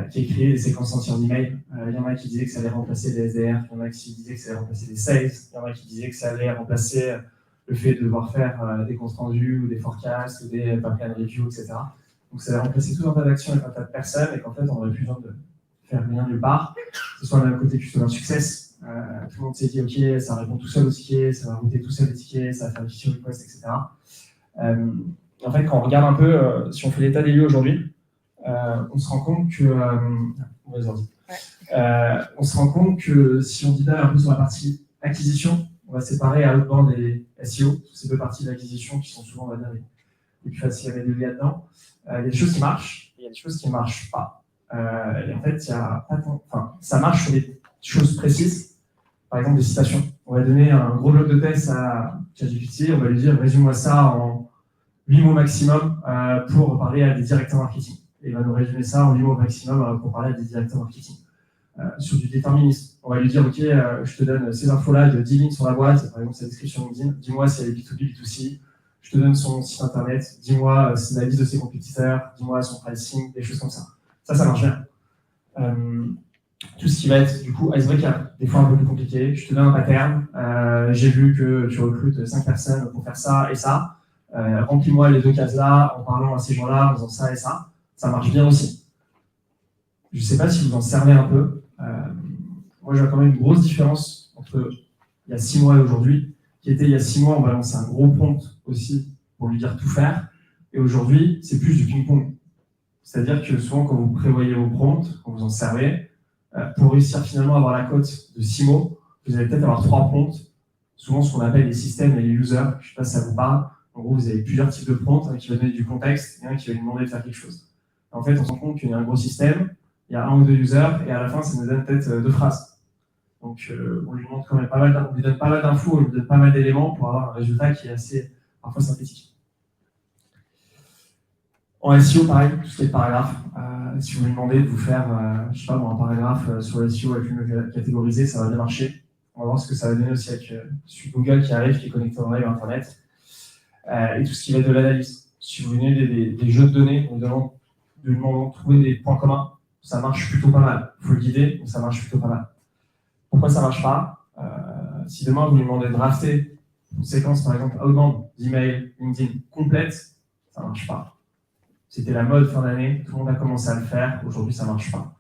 [SPEAKER 3] qui écrivaient des séquences entières d'emails. Il y en a qui disaient que ça allait remplacer des SDR, il y en a qui disaient que ça allait remplacer des sales, il y en a qui disaient que ça allait remplacer le fait de devoir faire des comptes rendus, ou des forecasts, ou des pipeline review, etc. Donc ça allait remplacer tout un tas d'actions avec un tas de personnes, et qu'en fait on n'aurait plus besoin de faire rien nulle part, que ce soit d'un côté customer success. Tout le monde s'est dit, OK, ça répond tout seul aux tickets, ça va router tout seul les tickets, ça va faire des feature requests, etc. En fait, quand on regarde un peu, si on fait l'état des lieux aujourd'hui, on se rend compte que... on se rend compte que si on détaille un peu sur la partie acquisition, on va séparer outbound et SEO, ces deux parties d'acquisition qui sont souvent, on va dire, les plus faciles à mettre de là-dedans. Il y a des choses qui marchent, et il y a des choses qui ne marchent pas. Et en fait, il y a pas tant... enfin, ça marche sur des choses précises. Par exemple, des citations. On va donner un gros bloc de test à ChatGPT, on va lui dire résume-moi ça en 8 mots maximum pour parler à des directeurs marketing. Et il va nous résumer ça en 8 mots maximum pour parler à des directeurs marketing. Sur du déterminisme, on va lui dire ok, je te donne ces infos-là de 10 lignes sur la boîte, par exemple sa description LinkedIn, dis-moi si elle est B2B, B2C, je te donne son site internet, dis-moi la liste de ses compétiteurs, dis-moi son pricing, des choses comme ça. Ça marche bien. Tout ce qui va être du coup icebreaker, des fois un peu plus compliqué. Je te donne un pattern, j'ai vu que tu recrutes 5 personnes pour faire ça et ça. Remplis-moi les 2 cases-là en parlant à ces gens-là, en faisant ça et ça. Ça marche bien aussi. Je ne sais pas si vous en servez un peu. Moi, je vois quand même une grosse différence entre il y a 6 mois et aujourd'hui, qui était il y a 6 mois, on balançait un gros prompt aussi pour lui dire tout faire. Et aujourd'hui, c'est plus du ping-pong. C'est-à-dire que souvent, quand vous prévoyez vos prompts, quand vous en servez, pour réussir finalement à avoir la cote de 6 mots, vous allez peut-être avoir 3 prompts, souvent ce qu'on appelle les systèmes et les users, je ne sais pas si ça vous parle. En gros, vous avez plusieurs types de prompts, un qui va donner du contexte et un qui va lui demander de faire quelque chose. En fait, on se rend compte qu'il y a un gros système, il y a 1 ou 2 users, et à la fin, ça nous donne peut-être 2 phrases. Donc, on lui demande quand même on lui donne pas mal d'infos, on lui donne pas mal d'éléments pour avoir un résultat qui est assez, parfois, synthétique. En SEO, pareil, tout ce qui est paragraphe. Si vous lui demandez de vous faire, je sais pas, un paragraphe sur le SEO avec une catégorisée, ça va bien marcher. On va voir ce que ça va donner aussi avec Google qui arrive, qui est connecté en live Internet. Et tout ce qui va être de l'analyse. Si vous venez des jeux de données, on vous demande de trouver des points communs, ça marche plutôt pas mal. Il faut le guider, donc ça marche plutôt pas mal. Pourquoi ça marche pas? Si demain vous lui demandez de drafter une séquence, par exemple, outbound, d'email, LinkedIn complète, ça marche pas. C'était la mode fin d'année, tout le monde a commencé à le faire, aujourd'hui ça marche pas.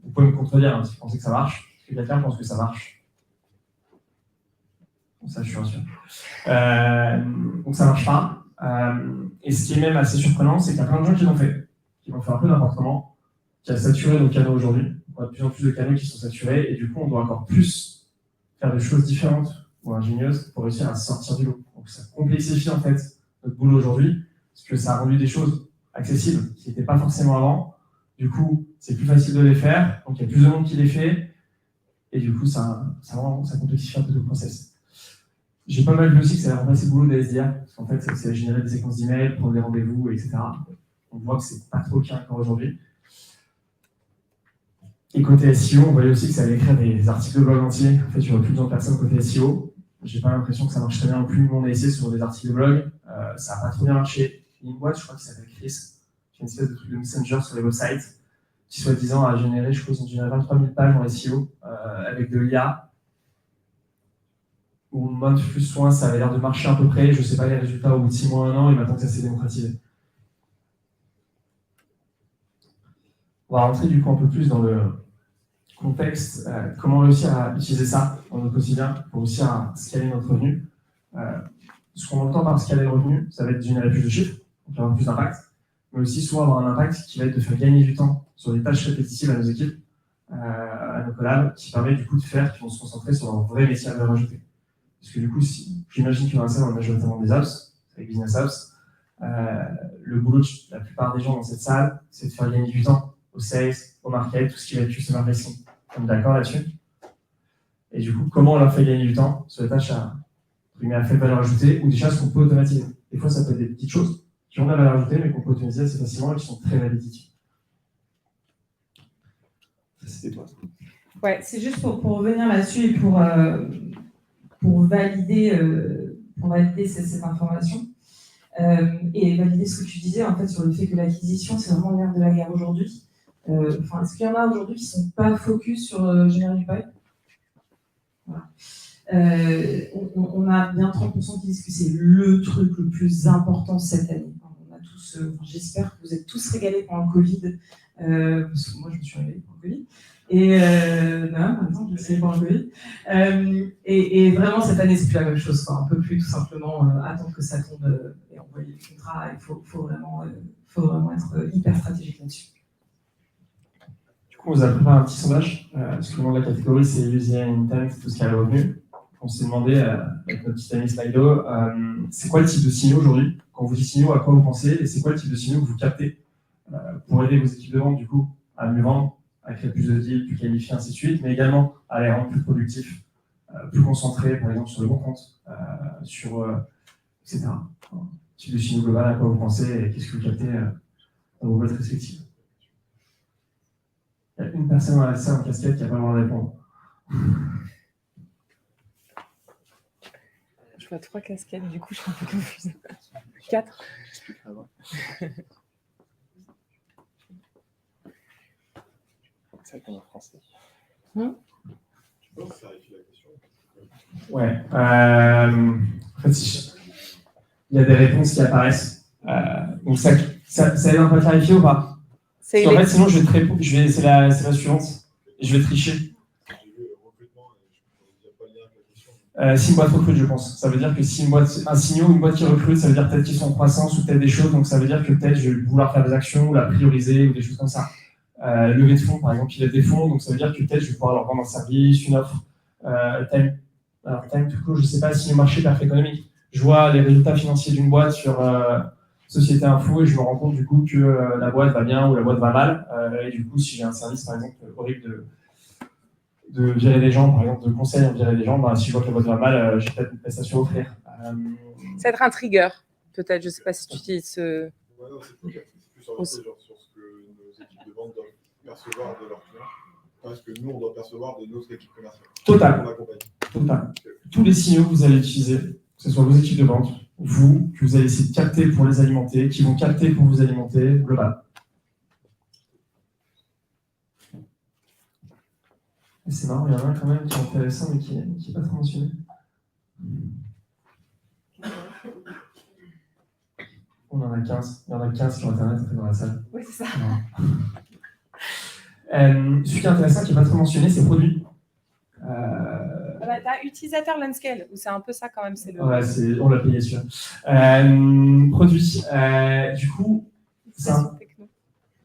[SPEAKER 3] Vous pouvez me contredire si vous pensez que ça marche, parce que quelqu'un pense que ça marche. Bon, ça je suis rassuré. Donc ça marche pas. Et ce qui est même assez surprenant, c'est qu'il y a plein de gens qui l'ont fait un peu n'importe comment, qui a saturé nos canaux aujourd'hui. On a de plus en plus de canaux qui sont saturés, et du coup on doit encore plus faire des choses différentes ou ingénieuses pour réussir à sortir du lot. Donc ça complexifie en fait notre boulot aujourd'hui, parce que ça a rendu des choses accessibles qui n'étaient pas forcément avant. Du coup, c'est plus facile de les faire, donc il y a plus de monde qui les fait, et du coup, ça complexifie un peu le process. J'ai pas mal vu aussi que ça allait remplacer le boulot de SDR, parce qu'en fait, c'est générer des séquences d'emails, prendre des rendez-vous, etc. On voit que c'est pas trop le cas encore aujourd'hui. Et côté SEO, on voyait aussi que ça allait écrire des articles de blog entiers. En fait, il y aurait plus besoin de personnes côté SEO. J'ai pas l'impression que ça marche très bien non plus. On a essayé sur des articles de blog, ça n'a pas trop bien marché. Il y a une boîte, je crois, qui s'appelle Chris, qui est une espèce de truc de messenger sur les websites, qui soi-disant a généré, je crois, ils ont généré 23 000 pages en SEO avec de l'IA. Ou moins plus soin, ça avait l'air de marcher à peu près. Je ne sais pas les résultats au bout de 6 mois, 1 an, et maintenant que ça s'est démocratisé. On va rentrer du coup un peu plus dans le contexte, comment réussir à utiliser ça dans notre quotidien pour réussir à scaler notre revenu. ce qu'on entend par scaler le revenu, ça va être de générer plus de chiffres, donc avoir plus d'impact, mais aussi soit avoir un impact qui va être de faire gagner du temps sur des tâches répétitives à nos équipes, à nos collabs, qui permet du coup de faire qu'ils vont se concentrer sur leur vrai métier à valeur ajoutée. Parce que du coup, si, j'imagine que Vincent, on a majoritairement des apps, avec Business Apps, le boulot de la plupart des gens dans cette salle, c'est de faire gagner du temps au sales, au market, tout ce qui va être customer facing. On est d'accord là-dessus? Et du coup, comment on leur fait gagner du temps sur les tâches à faible valeur ajoutée ou des choses qu'on peut automatiser? Des fois, ça peut être des petites choses qui ont de la valeur ajoutée, mais qu'on peut automatiser assez facilement et qui sont très répétitives. C'était toi.
[SPEAKER 2] Ouais, c'est juste pour revenir là-dessus et pour valider cette information et valider ce que tu disais en fait sur le fait que l'acquisition, c'est vraiment l'air de la guerre aujourd'hui. Est-ce qu'il y en a aujourd'hui qui ne sont pas focus sur générer du pipe? Voilà. On a bien 30% qui disent que c'est le truc le plus important cette année. On a tous, j'espère que vous êtes tous régalés pendant le Covid, parce que moi je me suis régalée pendant le Covid. Et non, par exemple, je sais pendant le Covid. Et vraiment cette année c'est plus la même chose, quoi. On peut plus tout simplement attendre que ça tombe et envoyer le contrat. Il faut vraiment être hyper stratégique là-dessus.
[SPEAKER 3] On vous a préparé un petit sondage, parce que le nom de la catégorie, c'est User Intent, tout ce qui est revenu. On s'est demandé, avec notre petit ami Slido, c'est quoi le type de signaux aujourd'hui? Quand on vous dit signaux, à quoi vous pensez? Et c'est quoi le type de signaux que vous captez pour aider vos équipes de vente, du coup, à mieux vendre, à créer plus de deals, plus qualifiés, ainsi de suite, mais également à les rendre plus productifs, plus concentrés, par exemple, sur le bon compte, etc. Type de signaux global, à quoi vous pensez et qu'est-ce que vous captez dans vos boîtes respectives? Il y a une personne dans la salle en casquette qui n'a pas le droit de répondre.
[SPEAKER 6] Je vois 3 casquettes, du coup, je suis un peu confuse. 4.
[SPEAKER 4] C'est comme en français.
[SPEAKER 7] Je pense que ça clarifie la question.
[SPEAKER 3] Ouais. En fait, il y a des réponses qui apparaissent. Donc ça aide un peu à clarifier ou pas? En fait, sinon, c'est la suivante. Je vais tricher.
[SPEAKER 7] J'ai vu le recrutement et je ne pas le lien avec la question.
[SPEAKER 3] Si une boîte recrute, je pense. Ça veut dire que si un signaux ou une boîte qui recrute, ça veut dire peut-être qu'ils sont en croissance ou peut-être des choses. Donc ça veut dire que peut-être je vais vouloir faire des actions ou la prioriser ou des choses comme ça. Levée de fonds, par exemple, il y a des fonds. Donc ça veut dire que peut-être je vais pouvoir leur vendre un service, une offre. Time to close, je ne sais pas si le marché perfect économique. Je vois les résultats financiers d'une boîte sur Société Info et je me rends compte du coup que la boîte va bien ou la boîte va mal. Et du coup, si j'ai un service, par exemple, horrible de virer des gens, par exemple, de conseil en virer des gens, si je vois que la boîte va mal, j'ai peut-être une prestation à offrir.
[SPEAKER 6] Ça va être un trigger, peut-être. Je ne sais pas si tu utilises ce.
[SPEAKER 7] Ouais, non, c'est plus orienté genre, sur ce que nos équipes de vente doivent percevoir de leurs clients, parce que nous, on doit percevoir de notre équipe commerciale.
[SPEAKER 3] Total. Tous les signaux que vous allez utiliser, que ce soit vos équipes de vente, vous, que vous allez essayer de capter pour les alimenter, qui vont capter pour vous alimenter, global. Et c'est marrant, il y en a un quand même qui est intéressant, mais qui n'est pas trop mentionné. On en a 15. Il y en a 15 sur Internet dans la salle.
[SPEAKER 6] Oui, c'est ça.
[SPEAKER 3] Celui qui est intéressant, qui n'est pas trop mentionné, c'est produit.
[SPEAKER 6] T'as utilisateur Landscale, ou c'est un peu ça quand même, c'est le.
[SPEAKER 3] Ouais, on l'a payé sûr. Produit. Du coup,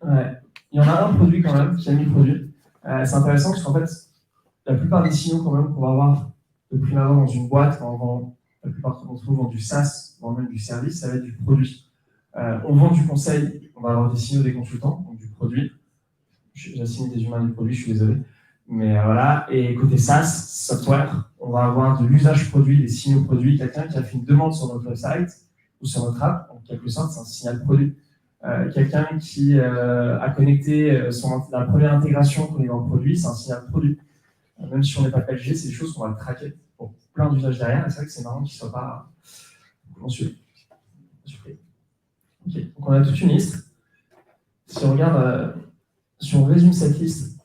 [SPEAKER 3] ouais. Il y en a un produit quand même qui a mis le produit. C'est intéressant parce qu'en fait, la plupart des signaux quand même qu'on va avoir de prime abord dans une boîte, quand la plupart d'entre nous vendent du SaaS, voire même du service, ça va être du produit. On vend du conseil, on va avoir des signaux des consultants, donc du produit. J'assigne des humains du produit, je suis désolé. Mais voilà, et côté SaaS, software, on va avoir de l'usage produit, des signaux produits, quelqu'un qui a fait une demande sur notre website ou sur notre app, en quelque sorte, c'est un signal produit. Quelqu'un qui a connecté la première intégration qu'on est dans le produit, c'est un signal produit. Même si on n'est pas qualifié, c'est des choses qu'on va traquer pour plein d'usages derrière, et c'est vrai que c'est marrant qu'ils ne soient pas mentionnés. Ok, donc on a toute une liste. Si on regarde, si on résume cette liste,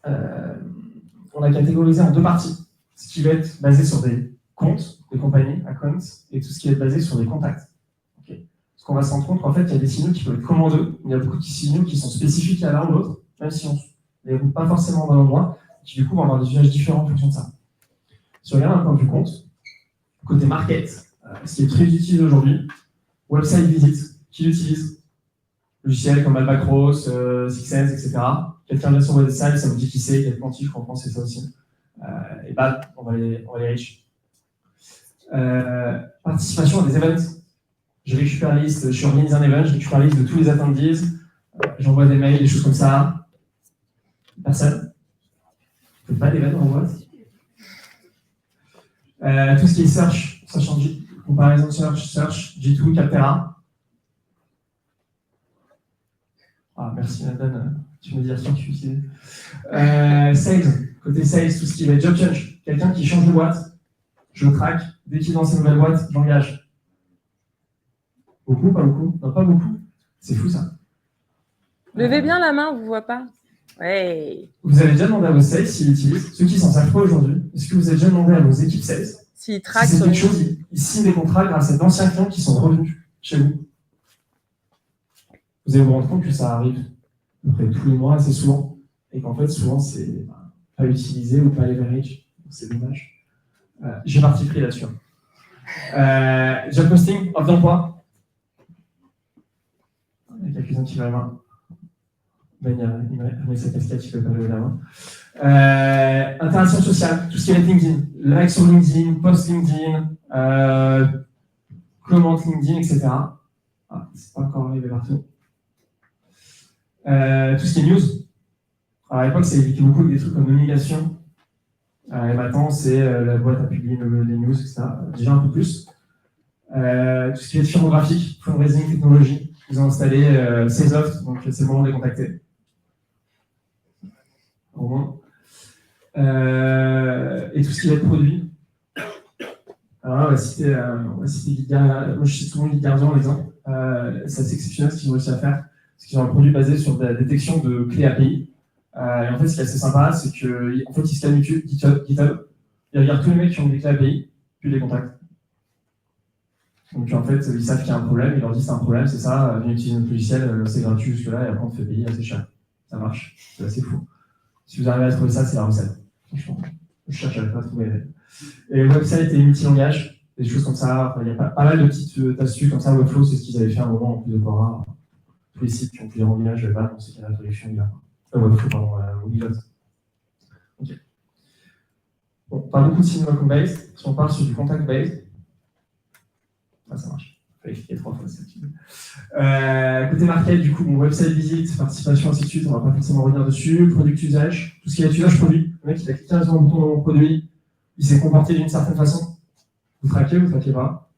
[SPEAKER 3] on a catégorisé en deux parties. Ce qui va être basé sur des comptes, des compagnies, accounts, et tout ce qui va être basé sur des contacts. Okay. Parce qu'on va se rendre compte qu'en fait, il y a des signaux qui peuvent être commandeux, il y a beaucoup de signaux qui sont spécifiques à l'un ou l'autre, même si on ne les roule pas forcément au bon endroit, qui du coup vont avoir des usages différents en fonction de ça. Si on regarde un point de vue compte, côté market, Ce qui est très utilisé aujourd'hui, website visit, qui l'utilise? Logiciels comme Albacros, Sixsense, etc. Quelqu'un vient sur website, ça vous dit qui c'est, quel quantif, en France, c'est ça aussi. Et bah, on va les reach. Participation à des events. Je récupère la liste, je organise un event, je récupère la liste de tous les attendees, j'envoie des mails, des choses comme ça. Personne? Vous faites pas d'event en boîte? Tout ce qui est search, comparaison search, G2, Capterra. Ah, merci Nathan, tu me dis à qui tu utilises. Sales, côté sales, tout ce qui est job change. Quelqu'un qui change de boîte, je le traque. Dès qu'il lance une nouvelle boîte, j'engage. Beaucoup, pas beaucoup? Non, pas beaucoup. C'est fou ça.
[SPEAKER 6] Levez bien la main, on ne vous voit pas. Ouais.
[SPEAKER 3] Vous avez déjà demandé à vos sales s'ils l'utilisent? Ceux qui s'en servent pas aujourd'hui, est-ce que vous avez déjà demandé à vos équipes sales
[SPEAKER 6] S'ils traquent
[SPEAKER 3] si c'est
[SPEAKER 6] sur
[SPEAKER 3] quelque chose, ils signent des contrats grâce à d'anciens clients qui sont revenus chez vous? Vous allez vous rendre compte que ça arrive à peu près tous les mois, assez souvent, et qu'en fait, souvent, c'est pas utilisé ou pas leverage. C'est dommage. J'ai parti pris là-dessus. Job posting, offre d'emploi. Il y a quelques-uns qui lèvent la main. Ben, il met sa casquette, il ne peut pas lever la main. Interaction sociale, tout ce qui est LinkedIn. Like sur LinkedIn, post LinkedIn, comment LinkedIn, etc. Ah, c'est pas encore arrivé partout. Tout ce qui est news. Alors, à l'époque, ça évitait beaucoup des trucs comme nomination. Et maintenant, c'est la boîte à publier les news, etc. Déjà un peu plus. Tout ce qui est firmographique, fundraising, technologie. Ils ont installé Salesoft, donc c'est le moment de les contacter. Au moins. Et tout ce qui va être produit. Alors là, on va citer Guidia. Moi, je cite souvent Guidia en exemple. C'est assez exceptionnel ce qu'ils ont réussi à faire. Parce qu'ils ont un produit basé sur la détection de clés API. Et en fait, ce qui est assez sympa, c'est qu'en fait, ils scannent GitHub, ils regardent tous les mecs qui ont des clés API, puis ils les contactent. Donc en fait, ils savent qu'il y a un problème, ils leur disent c'est un problème, c'est ça, viens utiliser notre logiciel, c'est gratuit jusque-là, et après on te fait payer assez cher. Ça marche, c'est assez fou. Si vous arrivez à trouver ça, c'est la recette. Franchement, je cherche à pas trouver. Et le website est multi-langage, des choses comme ça, enfin, il y a pas mal de petites astuces comme ça. Webflow, c'est ce qu'ils avaient fait à un moment en plus de Quora. Tous les sites qui ont plusieurs langages, je vais pas penser qu'il y a la traduction du Webflow, pardon, Wiglot. Ok. Bon, pas beaucoup de signaux based, si on parle sur du contact based. Ah, ça marche. Il fallait cliquer 3 fois, c'est utile. Côté market, du coup, mon website visite, participation, ainsi de suite, on va pas forcément revenir dessus. Product usage, tout ce qui est usage produit. Le mec, il a cliqué sur un bouton dans mon produit, il s'est comporté d'une certaine façon. Vous traquez ou vous traquez pas?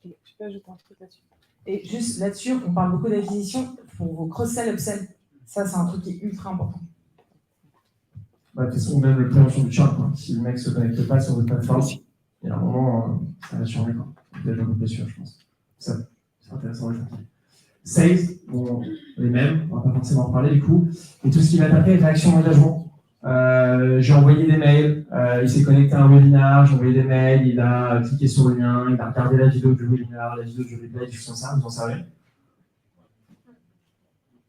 [SPEAKER 6] Tu peux ajouter un truc là-dessus.
[SPEAKER 2] Et juste là-dessus, on parle beaucoup d'acquisition pour vos cross-sell, upsell. Ça, c'est un truc qui est ultra important.
[SPEAKER 3] Bah, de toute façon, même la prévention du churn, quoi. Si le mec ne se connecte pas sur votre plateforme, il y a un moment, ça va churner, quoi. Vous êtes un peu sûr, je pense. Ça, c'est intéressant à faire. Sales, bon, les mêmes, on va pas forcément en parler du coup. Et tout ce qui va taper, réaction d'engagement. J'ai envoyé des mails, il s'est connecté à un webinaire, j'ai envoyé des mails, il a cliqué sur le lien, il a regardé la vidéo du webinaire, la vidéo du replay, des choses comme ça, vous en savez.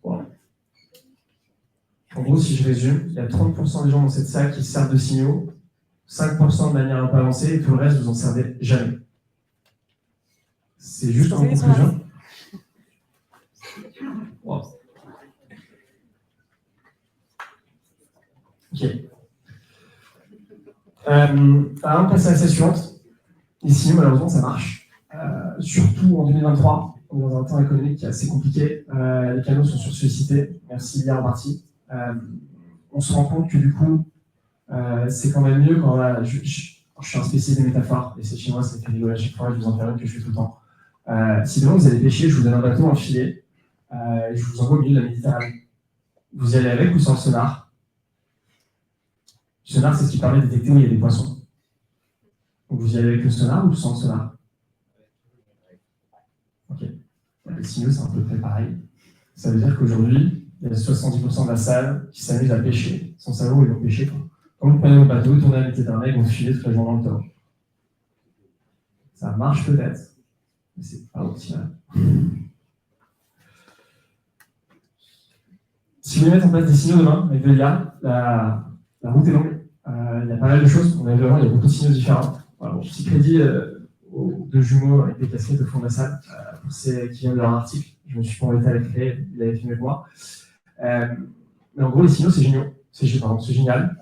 [SPEAKER 3] Voilà. En gros, si je résume, il y a 30% des gens dans cette salle qui se servent de signaux, 5% de manière un peu avancée, et tout le reste, vous n'en servez jamais. C'est juste en conclusion. Wow. Ok. Avant de passer à la suivante, ici, malheureusement, ça marche. Surtout en 2023, on est dans un temps économique qui est assez compliqué. Les canaux sont sursollicités. Merci Lia en partie. On se rend compte que du coup, c'est quand même mieux quand voilà, je suis un spécialiste des métaphores, et c'est chez moi, ça fait rigoler à chaque fois, je vous en fais une que je fais tout le temps. Si demain vous allez pêcher, je vous donne un bateau, un filet, et je vous envoie au milieu de la Méditerranée. Vous y allez avec ou sans le sonar? Le sonar, c'est ce qui permet de détecter où il y a des poissons. Donc vous y allez avec le sonar ou sans le sonar? Ok. Les signaux, c'est à peu près pareil. Ça veut dire qu'aujourd'hui, il y a 70% de la salle qui s'amuse à pêcher, sans savoir où ils vont pêcher. Quand vous prenez votre bateau, tournez à la Méditerranée, ils vont filer toute la journée dans le temps. Ça marche peut-être, mais c'est pas optimal. Si vous voulez mettre en place des signaux demain avec de l'IA, la route est longue. Il y a pas mal de choses. On a vu avant, il y a beaucoup de signaux différents. Voilà, bon, petit crédit aux deux jumeaux avec des casquettes au fond de la salle, pour ceux qui viennent de leur article. Je me suis pas embêté à les créer, il avait filmé moi. Mais en gros, les signaux, c'est génial. C'est génial.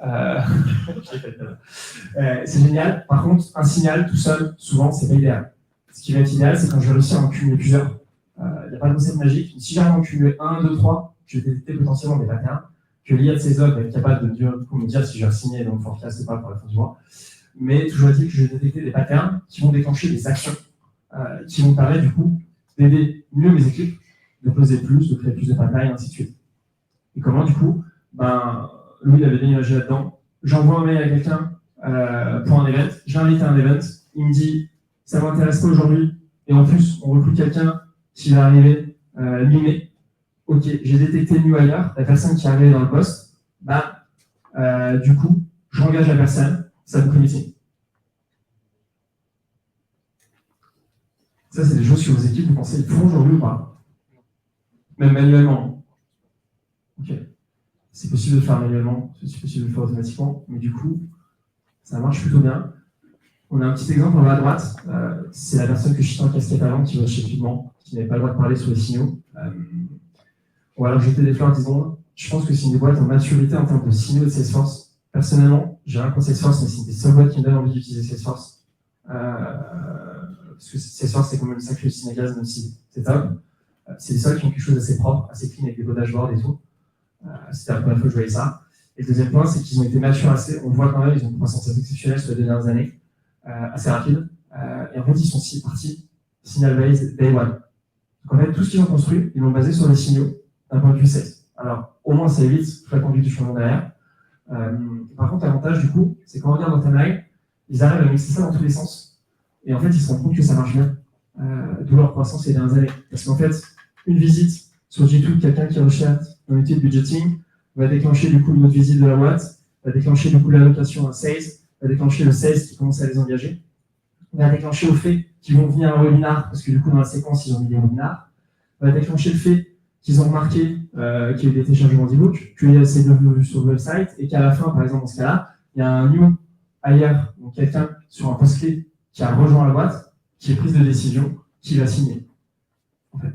[SPEAKER 3] C'est génial. Par contre, un signal tout seul, souvent, c'est pas idéal. Ce qui va être idéal, c'est quand je vais réussir à en cumuler plusieurs. Il n'y a pas de recette magique. Si j'arrive à en cumuler 1, 2, 3, je vais détecter potentiellement des patterns que l'IA de CESOC va être capable de me dire si je vais signer dans le forecast ou pas pour la fin du mois. Mais toujours est-il que je vais détecter des patterns qui vont déclencher des actions qui vont permettre du coup d'aider mieux mes équipes, de poser plus, de créer plus de pipelines, ainsi de suite. Et comment du coup, Louis avait bien imagé là-dedans, j'envoie un mail à quelqu'un pour un event, j'invite à un event, il me dit ça ne m'intéresse pas aujourd'hui, et en plus on recrute quelqu'un qui va arriver mi-mai. Ok, j'ai détecté le new hire, la personne qui est arrivée dans le poste, du coup, je engage la personne, ça vous meeting. Ça, c'est des choses sur vos équipes, vous pensez qu'ils font aujourd'hui ou pas? Même manuellement. Ok. C'est possible de le faire manuellement, c'est possible de le faire automatiquement, mais du coup, ça marche plutôt bien. On a un petit exemple en bas à droite, c'est la personne que je citais en casquette avant qui va chez Pigment, qui n'avait pas le droit de parler sur les signaux. On va leur jeter des fleurs, disons. Je pense que c'est une boîte en maturité en termes de signaux de Salesforce. Personnellement, j'ai rien contre Salesforce, mais c'est une des seules boîtes qui me donne envie d'utiliser Salesforce. Parce que Salesforce, c'est quand même une sacrée usine à gaz, même si c'est top. C'est les seuls qui ont quelque chose d'assez propre, assez clean, avec des beaux dashboards et tout. C'était la première fois que je voyais ça. Et le deuxième point, c'est qu'ils ont été matures assez. On voit quand même, ils ont une croissance exceptionnelle sur les 2 dernières années, assez rapide. Et en fait, ils sont partis signal-based day one. Donc en fait, tout ce qu'ils ont construit, ils l'ont basé sur les signaux d'un point de vue sales. Alors, au moins, ça évite toute la conduite du changement derrière. Par contre, l'avantage, du coup, c'est quand on regarde dans Timeline, ils arrivent à mixer ça dans tous les sens. Et en fait, ils se rendent compte que ça marche bien. D'où leur croissance ces dernières années. Parce qu'en fait, une visite sur G2, quelqu'un qui recherche un outil de budgeting, va déclencher du coup une autre visite de la boîte, va déclencher du coup l'allocation à sales, va déclencher le sales qui commence à les engager, va déclencher le fait qu'ils vont venir à un webinar, parce que du coup, dans la séquence, ils ont mis des webinars, va déclencher le fait qu'ils ont remarqué qu'il y a eu des téléchargements d'e-book, qu'il y a ces vues sur le website, et qu'à la fin, par exemple, dans ce cas-là, il y a un new hire, donc quelqu'un sur un post clé qui a rejoint la boîte, qui est prise de décision, qui va signer, en fait.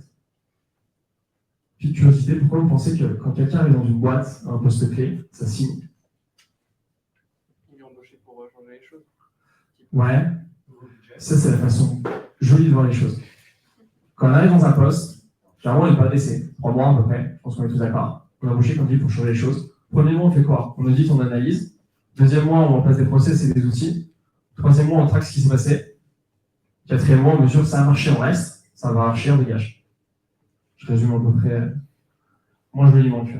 [SPEAKER 3] Puis, curiosité, pourquoi vous pensez que quand quelqu'un arrive dans une boîte, un poste clé, ça signe?
[SPEAKER 5] Ils ont embauché pour changer les choses.
[SPEAKER 3] Ouais, ça c'est la façon jolie de voir les choses. Quand on arrive dans un poste, généralement, il n'y a pas d'essai. 3 mois à peu près, je pense qu'on est tous d'accord. On a embauché comme dit pour changer les choses. Premier mois, on fait quoi? On audite, on analyse. Deuxième mois, on place des process et des outils. Troisième mois, on traque ce qui s'est passé. Quatrième mois, on mesure ça a marché, on reste. Ça va marcher, on dégage. Je résume à peu près. Moi, je me manque.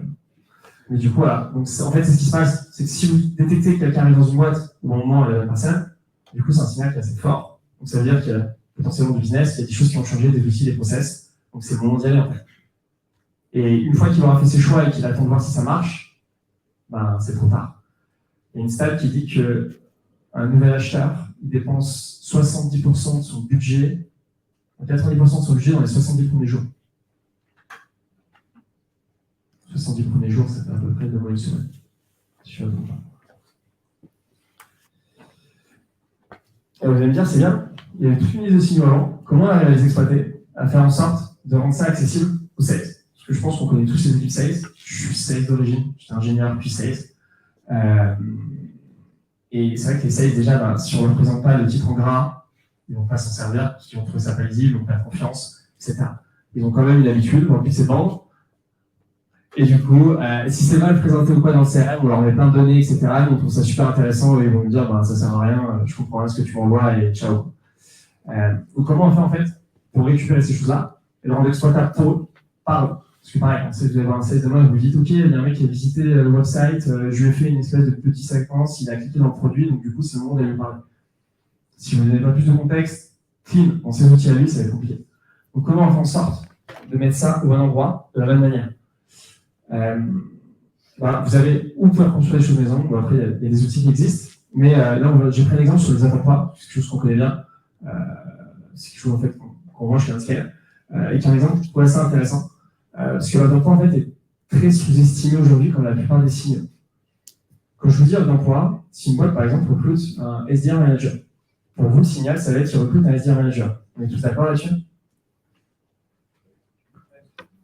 [SPEAKER 3] Mais du coup, voilà. Donc, en fait, c'est ce qui se passe. C'est que si vous détectez que quelqu'un arrive dans une boîte au bon moment, la personne, du coup, c'est un signal qui est assez fort. Donc, ça veut dire qu'il y a potentiellement du business, il y a des choses qui ont changé, des outils, des process. Donc, c'est le moment d'y aller, en fait. Et une fois qu'il aura fait ses choix et qu'il attend de voir si ça marche, c'est trop tard. Il y a une stat qui dit qu'un nouvel acheteur, il dépense 70% de son budget, 90% de son budget dans les 70 premiers jours. 70 premiers jours, ça fait à peu près 2 mois et une semaine. Si je ne me trompe pas. Et vous allez me dire, c'est bien, il y avait toute une liste de signaux avant. Comment on arrive à les exploiter, à faire en sorte de rendre ça accessible aux sales? Parce que je pense qu'on connaît tous les équipes sales. Je suis sales d'origine, j'étais ingénieur puis sales. Et c'est vrai que les sales, déjà, si on ne représente pas le titre en gras, ils ne vont pas s'en servir, parce qu'ils vont trouver ça pas lisible, ils vont perdre confiance, etc. Ils ont quand même une habitude, on puisse vendre. Et du coup, si c'est mal présenté ou quoi dans le CRM, on leur met plein de données, etc., ils trouve ça super intéressant et ils vont me dire ça sert à rien, je comprends rien ce que tu m'envoies et ciao. Donc comment on fait en fait pour récupérer ces choses-là et le rendre exploitable pour eux? Pardon. Parce que pareil, si vous allez voir un sales demain, vous vous dites ok, il y a un mec qui a visité le website, je lui ai fait une espèce de petite séquence, il a cliqué dans le produit, donc du coup c'est le moment d'aller lui parler. Si vous n'avez pas plus de contexte, clean, dans ces outils à lui, ça va être compliqué. Donc comment on fait en sorte de mettre ça au bon endroit, de la bonne manière? Vous avez où pouvez construire les choses maison. Bon, après, il y a des outils qui existent, mais là, j'ai pris un exemple sur les attaques pas, c'est quelque chose qu'on connaît bien, c'est quelque chose en fait qu'on voit chez Unscale, et qui est un exemple que je trouve assez intéressant, parce que l'attaque pas en fait est très sous-estimé aujourd'hui comme la plupart des signaux. Quand je vous dis d'emploi, si une boîte par exemple recrute un SDR manager, Pour vous, le signal, ça va être qu'ils recrutent un SDR manager. On est tous d'accord là-dessus?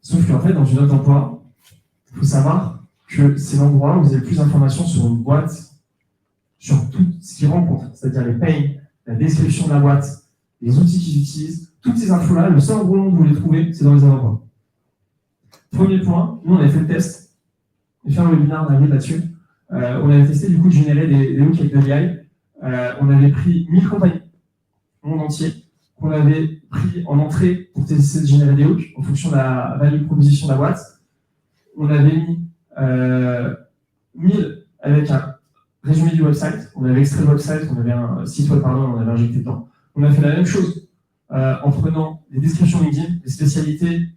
[SPEAKER 3] Sauf qu'en fait, dans une offre d'emploi, il faut savoir que c'est l'endroit où vous avez plus d'informations sur une boîte, sur tout ce qu'ils rencontrent, c'est-à-dire les payes, la description de la boîte, les outils qu'ils utilisent, toutes ces infos-là, le seul endroit où vous les trouvez, c'est dans les offres d'emploi. Premier point, nous on avait fait le test, on a fait un webinaire en avril là-dessus. On avait testé du coup de générer des hooks avec de l'AI. On avait pris 1000 compagnies, monde entier, qu'on avait pris en entrée pour tester de générer des hooks en fonction de la value proposition de la boîte. On avait mis 1000 avec un résumé du website, on avait extrait le website, on avait un site web, pardon, on avait injecté dedans. On a fait la même chose en prenant les descriptions LinkedIn, les spécialités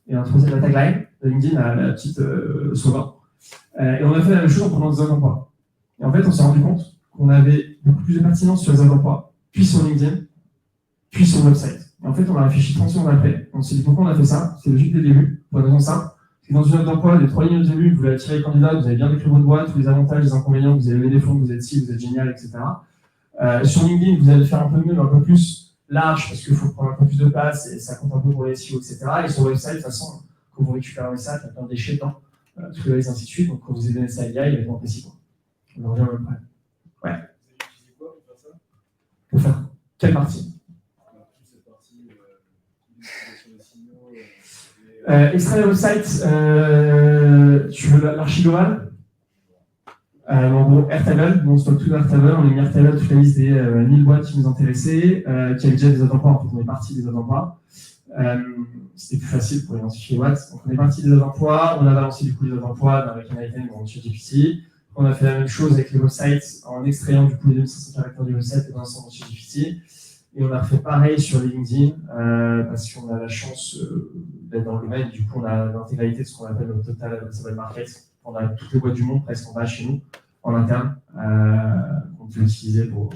[SPEAKER 3] et un troisième la tagline de LinkedIn à la petite sauveur. Et on a fait la même chose en prenant des offres d'emploi. Et en fait, on s'est rendu compte qu'on avait beaucoup plus de pertinence sur les offres d'emploi, puis sur LinkedIn, puis sur le website. Et en fait, on a réfléchi 30 secondes après. On s'est dit pourquoi on a fait ça. C'est logique dès le début, pour une raison simple. C'est que dans une offre d'emploi, les 3 lignes au début, vous voulez attirer les candidats, vous avez bien décrit votre boîte, tous les avantages, les inconvénients, vous avez levé des fonds, vous êtes ci, vous êtes génial, etc. Sur LinkedIn, vous allez faire un peu mieux, mais un peu plus large, parce qu'il faut prendre un peu plus de place, et ça compte un peu pour les SEO, etc. Et sur le website, de toute façon, quand vous récupérez un message, il y a plein de déchets dedans, tous les ainsi de suite. Donc quand vous avez donné ça à l'IA, il va être moins précis. On en revient au même problème. Ouais.
[SPEAKER 7] Vous avez utilisé quoi pour faire ça?
[SPEAKER 3] Pour faire quelle partie?
[SPEAKER 7] Toute cette partie utilisation des signaux.
[SPEAKER 3] Extrait le website, tu veux l'archi global? En gros, Airtable, on stocke tout dans Airtable, on a mis Airtable toute la liste des 1000 boîtes qui nous intéressaient, qui avaient déjà des offres d'emploi, en fait on est parti des offres d'emploi. C'était plus facile pour identifier les boîtes. Donc on est parti des offres d'emploi, on a balancé du coup les offres d'emploi avec un item dans ChatGPT. On a fait la même chose avec les websites en extrayant du coup les 2500 caractères du website et dans l'ensemble de ChatGPT. Et on a fait pareil sur les LinkedIn parce qu'on a la chance d'être dans le domaine. Du coup, on a l'intégralité de ce qu'on appelle notre total addressable market. On a toutes les boîtes du monde presque en bas chez nous, en interne, qu'on peut utiliser pour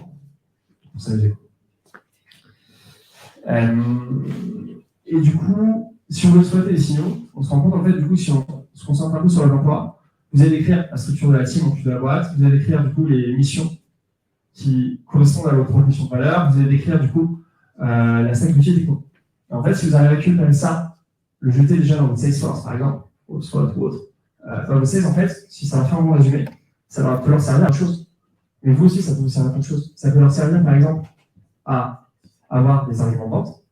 [SPEAKER 3] s'amuser. Et du coup, si on veut exploiter les signaux, on se rend compte en fait, du coup, si on se concentre un peu sur l'emploi, vous allez décrire la structure de la team en plus de la boîte, vous allez décrire du coup les missions qui correspondent à votre proposition de valeur, vous allez décrire du coup la stack d'outils techno. Et en fait, si vous arrivez à récupérer ça, le jeter déjà dans votre Salesforce par exemple, ou soit ou autre, dans votre Sales en fait, si ça va faire un bon résumé, ça peut leur servir à autre chose. Mais vous aussi, ça peut vous servir à autre chose. Ça peut leur servir par exemple à avoir des arguments de vente,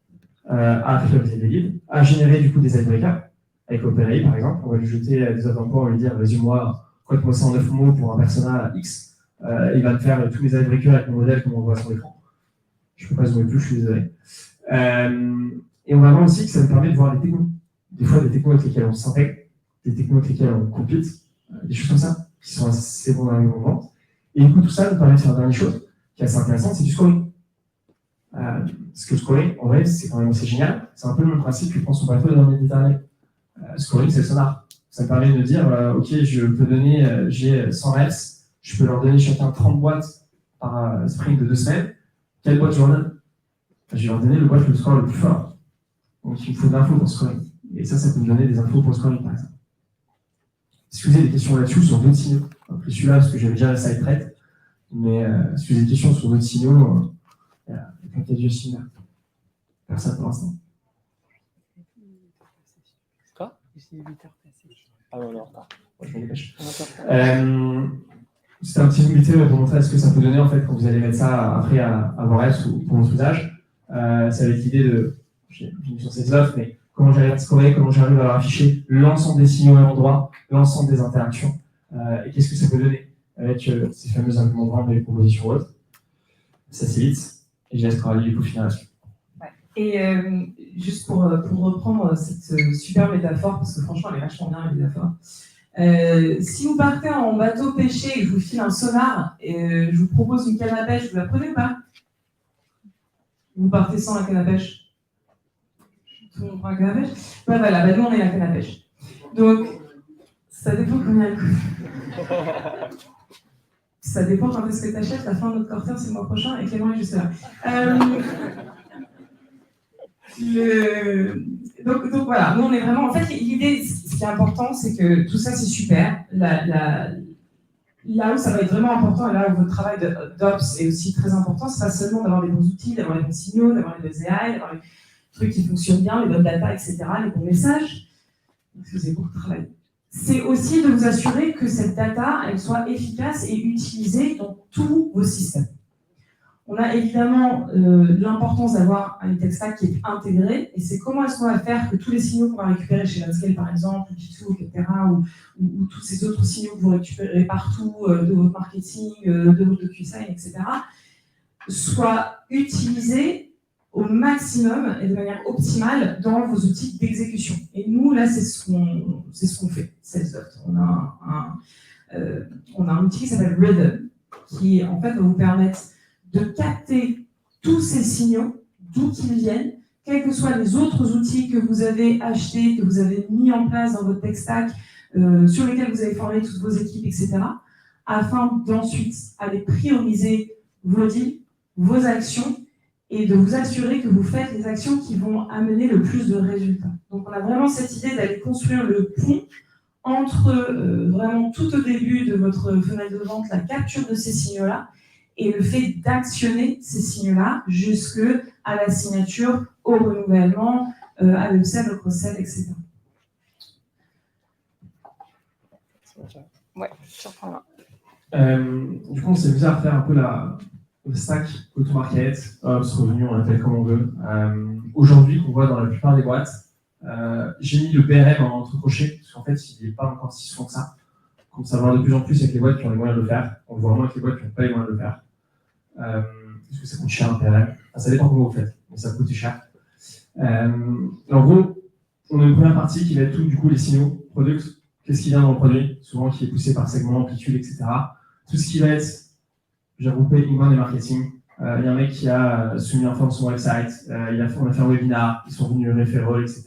[SPEAKER 3] à prioriser des leads, à générer du coup des icebreakers, avec Opera par exemple, on va lui jeter des offres d'emploi, on va lui dire résume-moi, quoi ça en 9 mots pour un persona X. Il va me faire tous les icebreakers avec mon modèle comme on voit sur l'écran. Je ne peux pas zoomer plus, je suis désolé. Et on va voir aussi que ça nous permet de voir les technos. Des fois, des technos avec lesquels on s'intègre, des technos avec lesquels on compete, des choses comme ça, qui sont assez bons dans les vente. Et du coup, tout ça nous permet de faire une dernière chose qui est assez intéressante, c'est du scoring. Parce que le scoring, en vrai, c'est quand même assez génial. C'est un peu le même principe que je pense au bateau de dernier détail. Scoring, c'est le sonar. Ça me permet de dire, OK, je peux donner, j'ai 100 reps, je peux leur donner chacun 30 boîtes par sprint de 2 semaines. Quelle boîte je leur donne? Je vais leur donner le boîte le score le plus fort. Donc il me faut de l'info pour le scoring. Et ça peut me donner des infos pour le scoring, par exemple. Est-ce que vous avez des questions là-dessus sur d'autres signaux? Après celui-là, parce que j'avais déjà la side traite. Mais est-ce que vous avez des questions sur d'autres signaux? Il y a quelqu'un qui a dit aussi là. Personne pour l'instant.
[SPEAKER 4] Quoi? Ah non, non, pas.
[SPEAKER 3] Moi, je me dépêche. C'était un petit vite pour montrer ce que ça peut donner en fait quand vous allez mettre ça après à vos reps ou pour votre usage. Ça va être l'idée de, j'ai mis sur ces offres, mais comment j'arrive à scorer, comment j'arrive à afficher l'ensemble des signaux à l'endroit, l'ensemble des interactions, et qu'est-ce que ça peut donner avec ces fameux arguments de vente et les propositions autres. Ça c'est vite, et je laisse Coralie du coup finir là-dessus.
[SPEAKER 2] Et juste pour reprendre cette super métaphore, parce que franchement elle est vachement bien la métaphore. Si vous partez en bateau pêcher et que je vous file un sonar et je vous propose une canne à pêche, vous la prenez ou pas? Vous partez sans la canne à pêche? Tout le monde prend la canne à pêche? Ouais, voilà, nous on est la canne à pêche. Donc, ça dépend combien elle coûte. Ça dépend quand est-ce que tu achètes. La fin de notre quarter, c'est le mois prochain et Clément est juste là. Donc voilà, nous on est vraiment. En fait, l'idée, ce qui est important, c'est que tout ça c'est super. La là où ça va être vraiment important, et là où votre travail d'Ops est aussi très important, c'est pas seulement d'avoir des bons outils, d'avoir les bons signaux, d'avoir les bonnes AI, d'avoir les trucs qui fonctionnent bien, les bonnes data, etc., les bons messages. Parce que c'est beaucoup de travail. C'est aussi de vous assurer que cette data, elle soit efficace et utilisée dans tous vos systèmes. On a évidemment l'importance d'avoir un tech stack qui est intégré, et c'est comment est-ce qu'on va faire que tous les signaux qu'on va récupérer chez Landscale, par exemple, ou G2, etc., ou tous ces autres signaux que vous récupérez partout, de votre marketing, de votre DocuSign, etc., soient utilisés au maximum et de manière optimale dans vos outils d'exécution. Et nous, là, c'est ce qu'on fait, SalesLoft. On a un outil qui s'appelle Rhythm, qui, en fait, va vous permettre de capter tous ces signaux, d'où qu'ils viennent, quels que soient les autres outils que vous avez achetés, que vous avez mis en place dans votre tech stack, sur lesquels vous avez formé toutes vos équipes, etc., afin d'ensuite aller prioriser vos deals, vos actions, et de vous assurer que vous faites les actions qui vont amener le plus de résultats. Donc on a vraiment cette idée d'aller construire le pont entre vraiment tout au début de votre fenêtre de vente, la capture de ces signaux-là, et le fait d'actionner ces signaux-là jusque à la signature, au renouvellement, à l'upsell, au cross-sell, etc.
[SPEAKER 6] Ouais, je reprends là.
[SPEAKER 3] Du coup, on s'est amusé à refaire un peu le stack go-to-market, Ops, revenu, on l'appelle comme on veut. Aujourd'hui, qu'on voit dans la plupart des boîtes, j'ai mis le BRM en entre-crochet, parce qu'en fait, il n'est pas encore si souvent que ça. On commence à voir de plus en plus avec les boîtes qui ont les moyens de le faire. On le voit moins avec les boîtes qui n'ont pas les moyens de le faire. Parce que ça coûte cher un PRM. Enfin, ça dépend comment vous faites, mais ça coûte cher. En gros, on a une première partie qui va être tout, du coup, les signaux, product, qu'est-ce qui vient dans le produit, souvent qui est poussé par segment, amplitude, etc. Tout ce qui va être, j'ai regroupé inbound et marketing. Il y a un mec qui a soumis un form sur son website, on a fait un webinar, ils sont venus référer, etc.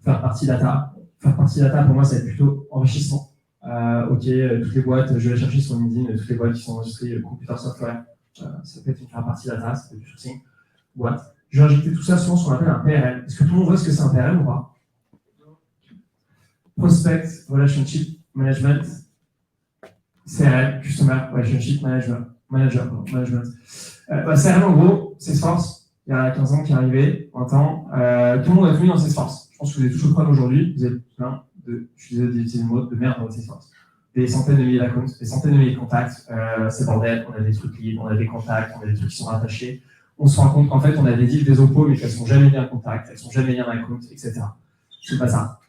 [SPEAKER 3] Faire partie data. Faire partie data, pour moi, ça va être plutôt enrichissement. Ok, toutes les boîtes, je vais chercher sur LinkedIn, toutes les boîtes qui sont enregistrées computer software, ça peut être une faire partie data, ça peut être du sourcing, boîte. Je vais injecter tout ça souvent sur ce qu'on appelle un PRM. Est-ce que tout le monde voit ce que c'est un PRM ou pas? Prospect Relationship Management, CRM, Customer Relationship Management. CRM, en gros, Salesforce, il y a 15 ans qui est arrivé, 20 ans, tout le monde a tout mis dans Salesforce. Je pense que vous avez tous le problème aujourd'hui, vous avez plein de, je suis désolé d'utiliser le mot, de merde dans votre Salesforce. Des centaines de milliers d'accounts, des centaines de milliers de contacts, c'est bordel, on a des trucs libres, on a des contacts, on a des trucs qui sont rattachés. On se rend compte qu'en fait, on a des deals, des oppos, mais qu'elles ne sont jamais liées à un contact, elles ne sont jamais liées à un account, etc. C'est pas ça.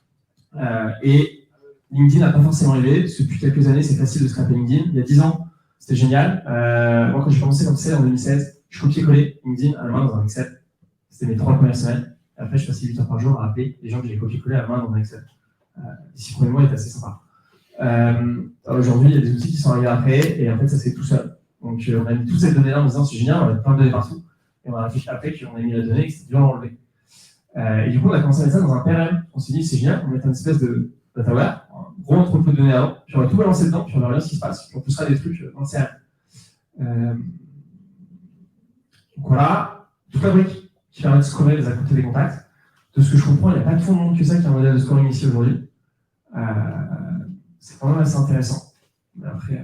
[SPEAKER 3] Et LinkedIn n'a pas forcément aidé, parce que depuis quelques années, c'est facile de scraper LinkedIn. Il y a 10 ans, c'était génial. Moi, quand j'ai commencé comme ça en 2016, je copiais-collais LinkedIn à la main dans un Excel. C'était mes 3 premières semaines. Et après, je passais 8 heures par jour à appeler les gens que j'ai copié-collés à la main dans un Excel. Les 6 premiers mois étaient assez sympas. Aujourd'hui, il y a des outils qui sont arrivés après, et en fait, ça se fait tout seul. Donc, on a mis toutes ces données-là en disant c'est génial, on a plein de données partout. Et on a réfléchi après qu'on a mis la donnée et que c'était dur à enlever. Et du coup, on a commencé à mettre ça dans un PRM. On s'est dit c'est génial, on va mettre une espèce de dataware, un gros entrepôt de données avant, puis on va tout balancer dedans, puis on va regarder ce qui se passe, puis on poussera des trucs dans le CRM. Donc voilà, toute la brique qui permet de scorer les accounts et des contacts. De ce que je comprends, il n'y a pas de fond de monde que ça qui a un modèle de scoring ici aujourd'hui. C'est quand même assez intéressant. Mais après,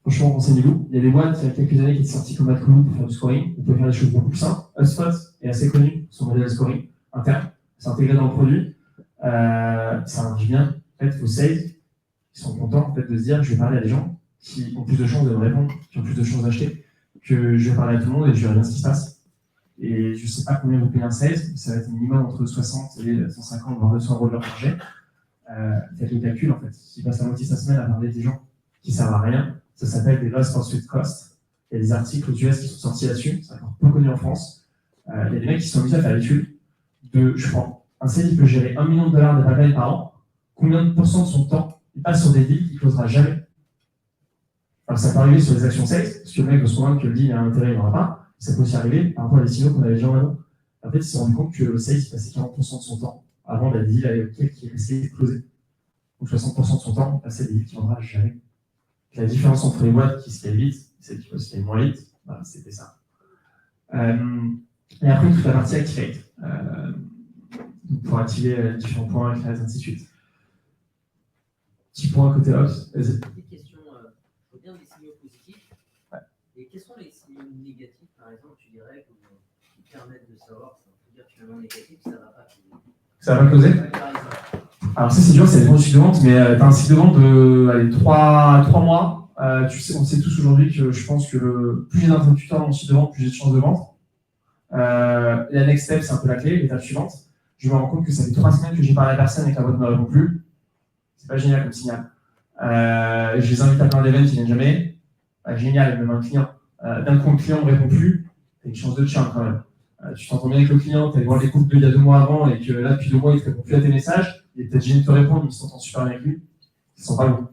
[SPEAKER 3] franchement, renseignez-vous. Il y a des boîtes, il y a quelques années, qui étaient sorties comme AdClou pour faire du scoring. Vous pouvez faire des choses beaucoup plus simples. HubSpot est assez connu, son modèle de scoring interne. C'est intégré dans le produit. Ça marche bien. En fait, vos sales, ils sont contents en fait, de se dire je vais parler à des gens qui ont plus de chances de me répondre, qui ont plus de chances d'acheter, que je vais parler à tout le monde et je verrai bien ce qui se passe. Et je ne sais pas combien vous payez un sales, mais ça va être minimum entre 60 et 150, voire 200 € de leur projet. Faites le calcul en fait. S'il passe la moitié de sa semaine à parler des gens qui ne servent à rien, ça s'appelle des loss pursuit costs. Il y a des articles aux US qui sont sortis là-dessus, c'est encore peu connu en France. Il y a des mecs qui sont amusés à faire l'étude de, je prends, un sales peut gérer $1 million de pipeline par an. Combien de pourcents de son temps il passe sur des deals qu'il ne closera jamais? Alors ça peut arriver sur les actions sales, parce que le mec veut se convaincre que le deal a un intérêt, il n'en aura pas. Ça peut aussi arriver par rapport à des signaux qu'on avait déjà en avant. En fait, il s'est rendu compte que le sales il passait 40% de son temps avant la deal avec lequel il restait closé. Donc 60% de son temps, il passait des deals qui ne vendra jamais. La différence entre les boîtes qui scalent vite et celles qui scalent moins vite, bah, c'était ça. Et après, toute la partie Activate. Pour activer différents points, ainsi de suite. Petit point côté Ops.
[SPEAKER 8] Petite question Et quels sont les signaux négatifs, par exemple, tu dirais, qui permettent de savoir que ça peut dire finalement négatif, ça ne va pas closer?
[SPEAKER 3] Ça va closer? Alors ça c'est dur, c'est des cycle de vente, mais tu as un cycle de vente de 3 mois. Tu sais, on sait tous aujourd'hui que je pense que plus j'ai d'interlocuteurs dans mon site de vente, plus j'ai de chances de vente. La next step, c'est un peu la clé, l'étape suivante. Je me rends compte que ça fait 3 semaines que j'ai parlé à la personne et que la boîte ne me répond plus. C'est pas génial comme signal. Je les invite à plein d'événements, ils viennent jamais. Génial, même un client. D'un coup, le client ne répond plus, t'as une chance de churn quand même. Tu t'entends bien avec le client, tu allé voir les couples il y a 2 mois avant et que là, depuis 2 mois, il ne te répond plus à tes messages. Il est peut-être gêné de te répondre, mais il s'entend super bien avec lui. Ils ne sont pas bons.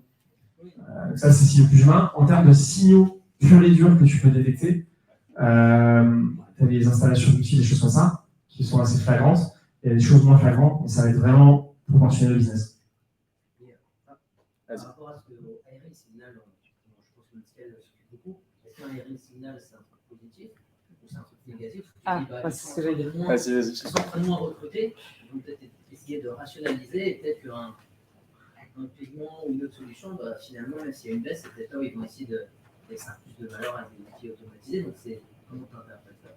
[SPEAKER 3] Donc ça, c'est signaux plus humains. En termes de signaux purs et durs que tu peux détecter, tu as des installations d'outils, des choses comme ça, qui sont assez flagrantes. Il y a des choses moins flagrantes, mais ça va être vraiment proportionnel au business.
[SPEAKER 8] Par rapport à ce que Airing Signal, je pense que Michael s'occupe beaucoup, est-ce qu'un Airing Signal, c'est un truc positif ou c'est un truc négatif?
[SPEAKER 6] C'est ce que j'allais dire.
[SPEAKER 8] Ils sont en train de moins recruter, ils vont peut-être essayer de rationaliser et peut-être qu'un paiement ou une autre solution, finalement, même s'il y a une baisse, c'est peut-être là où ils vont essayer d'extraire plus de valeur à des outils automatisés. Donc, c'est comment tu interprètes ça?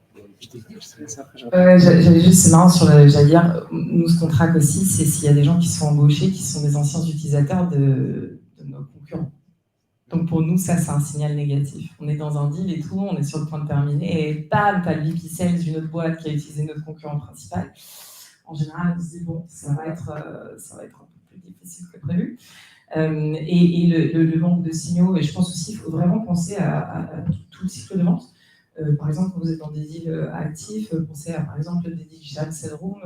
[SPEAKER 2] J'allais juste, c'est marrant j'allais dire, nous ce qu'on traque aussi, c'est s'il y a des gens qui sont embauchés, qui sont des anciens utilisateurs de nos concurrents. Donc pour nous, ça c'est un signal négatif. On est dans un deal et tout, on est sur le point de terminer, et bam, t'as le VP Sales d'une autre boîte qui a utilisé notre concurrent principal. En général, on se dit bon, ça va être un peu plus difficile que prévu. Et le manque de signaux, et je pense aussi qu'il faut vraiment penser à tout le cycle de vente. Par exemple, quand vous êtes dans des deals actifs, pensez à, par exemple, des digital sell room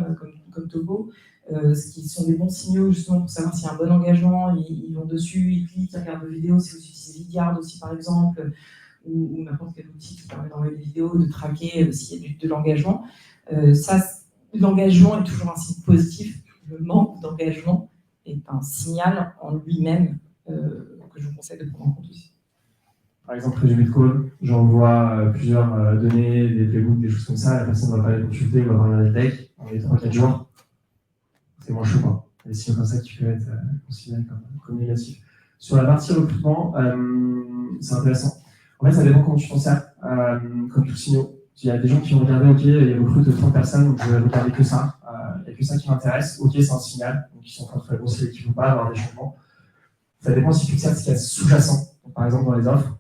[SPEAKER 2] comme Togo, ce qui sont des bons signaux justement pour savoir s'il y a un bon engagement. Ils vont dessus, ils cliquent, ils regardent des vidéos. Si vous utilisez Vidyard aussi, par exemple, ou n'importe quel outil qui permet d'envoyer des vidéos, de traquer s'il y a de l'engagement. L'engagement est toujours un signe positif. Le manque d'engagement est un signal en lui-même que je vous conseille de prendre en compte aussi.
[SPEAKER 3] Par exemple, résumé de call, j'envoie plusieurs données, des playbooks, des choses comme ça, la personne ne va pas les consulter, elle va voir le deck, on est 3-4 jours, c'est moins chaud, quoi. Il y a des signaux comme ça qui peuvent être considérés comme négatifs. Sur la partie recrutement, c'est intéressant. En fait, ça dépend comment tu t'en sers, comme tout signaux. Il y a des gens qui vont regarder, ok, ils recrutent 30 personnes, donc je vais regarder que ça. Il n'y a que ça qui m'intéresse, ok, c'est un signal, donc ils sont en train de faire grossir l'équipe ou pas, avoir des changements. Ça dépend si tu te sers de ce qu'il y a sous-jacent. Par exemple, dans les offres,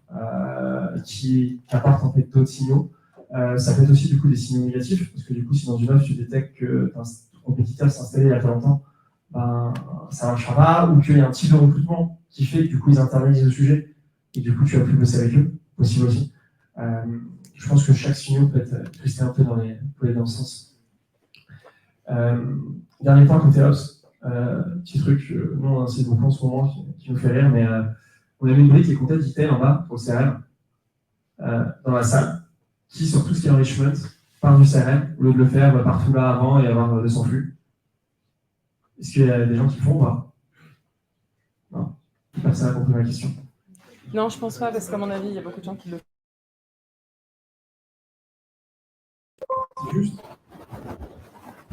[SPEAKER 3] qui apportent en fait d'autres signaux. Ça peut être aussi du coup des signaux négatifs, parce que du coup, si dans une offre tu détectes que ton compétiteur s'est installé il y a pas longtemps, ben, ça ne marchera pas, ou qu'il y a un type de recrutement qui fait que du coup ils internalisent le sujet, et du coup tu vas plus bosser avec eux, possible aussi. Je pense que chaque signal peut être twisté un peu peut aller dans le sens. Dernier point côté Ops, petit truc, nous on insiste beaucoup en ce moment qui nous fait rire, mais on a mis une brique et comptable detail en bas pour le CRM dans la salle, qui sur tout ce qui est enrichment part du CRM, au lieu de le faire partout là avant et avoir 200 flux. Est-ce qu'il y a des gens qui le font ou pas? Non, personne n'a compris ma question.
[SPEAKER 6] Non, je pense pas, parce qu'à mon avis, il y a beaucoup de gens qui le font.
[SPEAKER 3] C'est juste.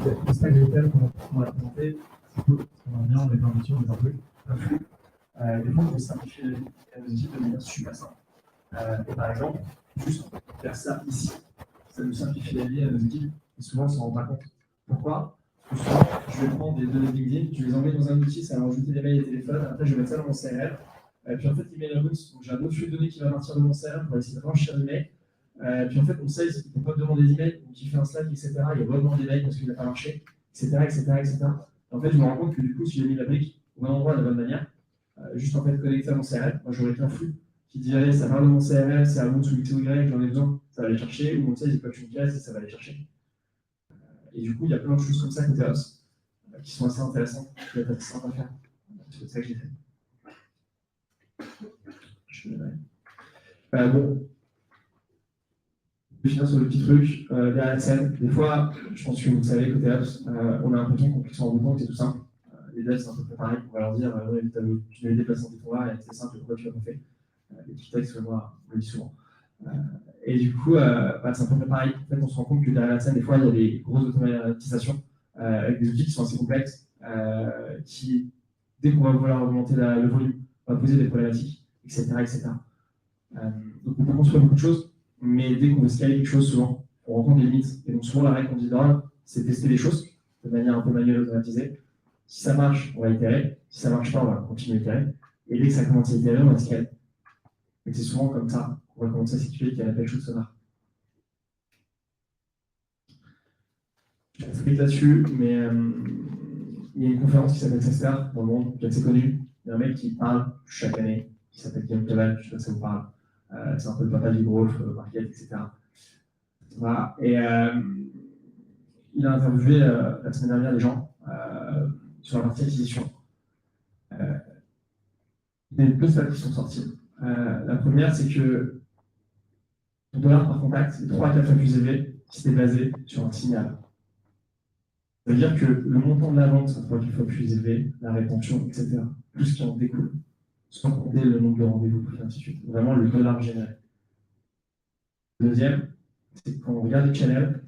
[SPEAKER 3] C'est pas que les thèmes qu'on a présenté, c'est cool, on a bien, on est plein d'outils, on est un flux. Des fois, on peut simplifier la vie à nos équipes de manière super simple. Et par exemple, juste faire ça ici, ça nous simplifie la vie à nos équipes, et souvent on ne s'en rend pas compte. Pourquoi? Parce que souvent, je vais prendre des données LinkedIn, je vais les envoyer dans un outil, ça va rajouter des mails et des téléphones, après je vais mettre ça dans mon CRM, puis en fait, l'email route, donc j'ai un autre flux de données qui va partir de mon CRM pour essayer de franchir l'email. Puis en fait, mon sales, il ne peut pas me demander d'email, donc il fait un Slack, etc. Il redemande des mails parce qu'il n'a pas marché, etc. Et en fait, je me rends compte que du coup, si j'ai mis la brique au bon endroit de la bonne manière, juste en fait connecté à mon CRM, moi j'aurais qu'un flux qui dirait ça part de mon CRM, c'est à mon sous X ou Y, j'en ai besoin, ça va aller chercher, ou mon sales il coche une case et ça va aller chercher. Et du coup, il y a plein de choses comme ça côté Ops qui sont assez intéressantes, qui peuvent être sympa à faire. C'est ça que j'ai fait. Bon. Je vais finir sur le petit truc derrière la scène. Des fois, je pense que vous le savez, côté Ops, on a l'impression qu'on puisse s'en rendre compte que c'est tout simple. Les devs, c'est un peu pareil. On va leur dire ouais, tu devais déplacer tes tours là, et c'est simple, pourquoi tu l'as pas fait? Les petits textes, moi, on le dit souvent. Et du coup, c'est un peu pareil. En fait, on se rend compte que derrière la scène, des fois, il y a des grosses automatisations avec des outils qui sont assez complexes, qui, dès qu'on va vouloir augmenter le volume, va poser des problématiques, etc. Donc Donc on peut construire beaucoup de choses, mais dès qu'on veut scaler quelque chose, souvent, on rencontre des limites. Et donc souvent, la règle qu'on dit dans c'est tester les choses de manière un peu manuelle, automatisée. Si ça marche, on va itérer. Si ça marche pas, on va continuer à itérer. Et dès que ça commence à itérer, on va scaler. Donc c'est souvent comme ça qu'on va commencer à s'étudier qu'il y a l'appel shoot sonar. Je vais expliquer là-dessus, mais il y a une conférence qui s'appelle CESPER dans le monde, qui est assez connue. Il y a un mec qui parle chaque année, qui s'appelle Guillaume Cavall, je ne sais pas si ça vous parle. C'est un peu le papa du growth, market, etc. Voilà. Et il a interviewé la semaine dernière des gens sur la partie acquisition. Il y a deux stats qui sont sorties. La première, c'est que ton dollar par contact est 3 à 4 fois plus élevé si tu es basé sur un signal. Ça veut dire que le montant de la vente sera 3 à 4 fois plus élevé, la rétention, etc. Tout ce qui en découle, sans compter le nombre de rendez-vous, et ainsi de suite. Vraiment le dollar généré. Deuxième, c'est quand on regarde les channels,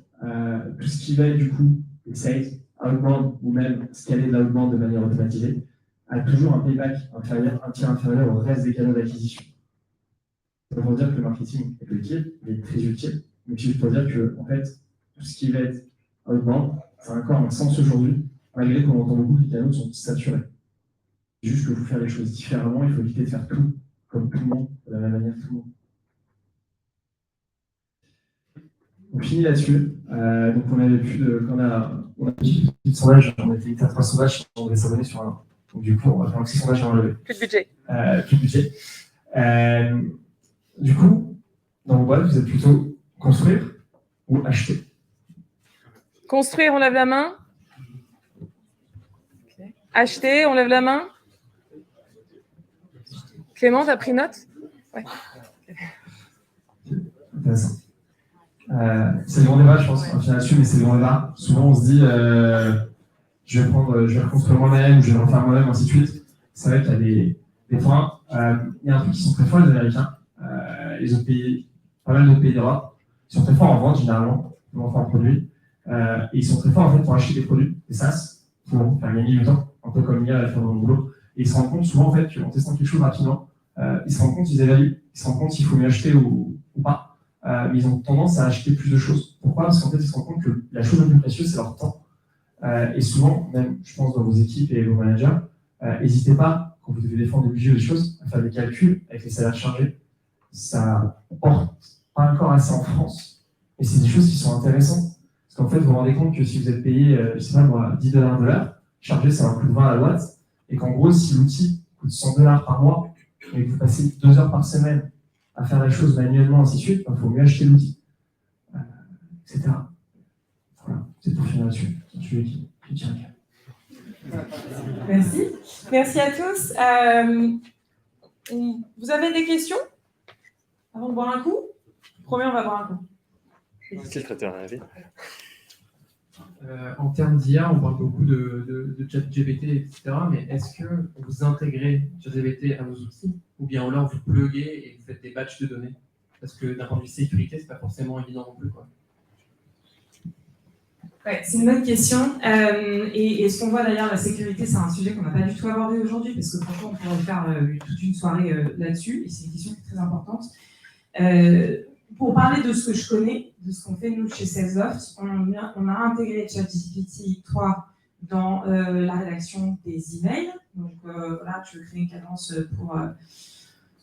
[SPEAKER 3] tout ce qui va être du coup les sales, outbound ou même scaler de l'outbound de manière automatisée, a toujours un payback inférieur, un tiers inférieur au reste des canaux d'acquisition. Ça veut dire que le marketing est utile, il est très utile, mais c'est juste pour dire que en fait, tout ce qui va être outbound, ça a encore un sens aujourd'hui, malgré qu'on entend beaucoup que les canaux sont saturés. C'est juste qu'il faut faire les choses différemment, il faut éviter de faire tout comme tout le monde, de la même manière que tout le monde. On finit là-dessus. Donc on avait plus de. On a de sondages, on a fait 4 sondages, on devait s'abonner sur un. Donc du coup, on va faire un petit sondage à enlever.
[SPEAKER 6] Plus de budget.
[SPEAKER 3] Plus de budget. Du coup, dans vos boîtes, vous êtes plutôt construire ou acheter?
[SPEAKER 6] Construire, on lève la main. Okay. Acheter, on lève la main. Clément, t'as pris note? Ouais.
[SPEAKER 3] Intéressant. C'est le grand débat, je pense, on finit là-dessus, mais c'est le grand débat. Souvent, on se dit, je vais reconstruire moi-même, ou je vais le refaire moi-même, ainsi de suite. C'est vrai qu'il y a des points. Il y a un truc qui sont très forts, les Américains, les autres pays, pas mal d'autres pays d'Europe, ils sont très forts en vente, généralement, ils vont faire un produit. Et ils sont très forts, en fait, pour acheter des produits, des SaaS, pour faire gagner du temps, un peu comme hier, à faire dans le boulot. Et ils se rendent compte souvent, en fait, qu'en testant quelque chose rapidement, ils se rendent compte, ils évaluent, ils se rendent compte s'il faut mieux acheter ou pas. Mais ils ont tendance à acheter plus de choses. Pourquoi? Parce qu'en fait, ils se rendent compte que la chose la plus précieuse, c'est leur temps. Et souvent, même, je pense, dans vos équipes et vos managers, n'hésitez pas, quand vous devez défendre des budgets ou des choses, à faire des calculs avec les salaires chargés. Ça porte pas encore assez en France, mais c'est des choses qui sont intéressantes. Parce qu'en fait, vous vous rendez compte que si vous êtes payé, je sais pas moi, $10 de l'heure, chargé, ça va coûter 20 à la boîte, et qu'en gros, si l'outil coûte $100 par mois, et que vous passez 2 heures par semaine à faire les choses manuellement, ainsi de suite, il faut mieux acheter l'outil, etc. Voilà, c'est pour finir là-dessus. C'est un sujet qui tient à cœur.
[SPEAKER 2] Merci. Merci à tous. Vous avez des questions avant de boire un coup? Premier, on va boire un coup.
[SPEAKER 4] C'est le traiteur à la vie.
[SPEAKER 9] En termes d'IA, on parle beaucoup de ChatGPT, etc. Mais est-ce que vous intégrez ChatGPT à vos outils ou bien alors vous pluguez et vous faites des batchs de données? Parce que d'un point de vue sécurité, c'est pas forcément évident non plus, quoi.
[SPEAKER 2] Ouais, c'est une bonne question. Et ce qu'on voit d'ailleurs, la sécurité, c'est un sujet qu'on n'a pas du tout abordé aujourd'hui, parce que franchement, on pourrait faire toute une soirée là-dessus, et c'est une question qui est très importante. Pour parler de ce que je connais, de ce qu'on fait nous chez Salesloft, on a intégré ChatGPT 3 dans la rédaction des emails. Donc là, tu veux créer une cadence pour,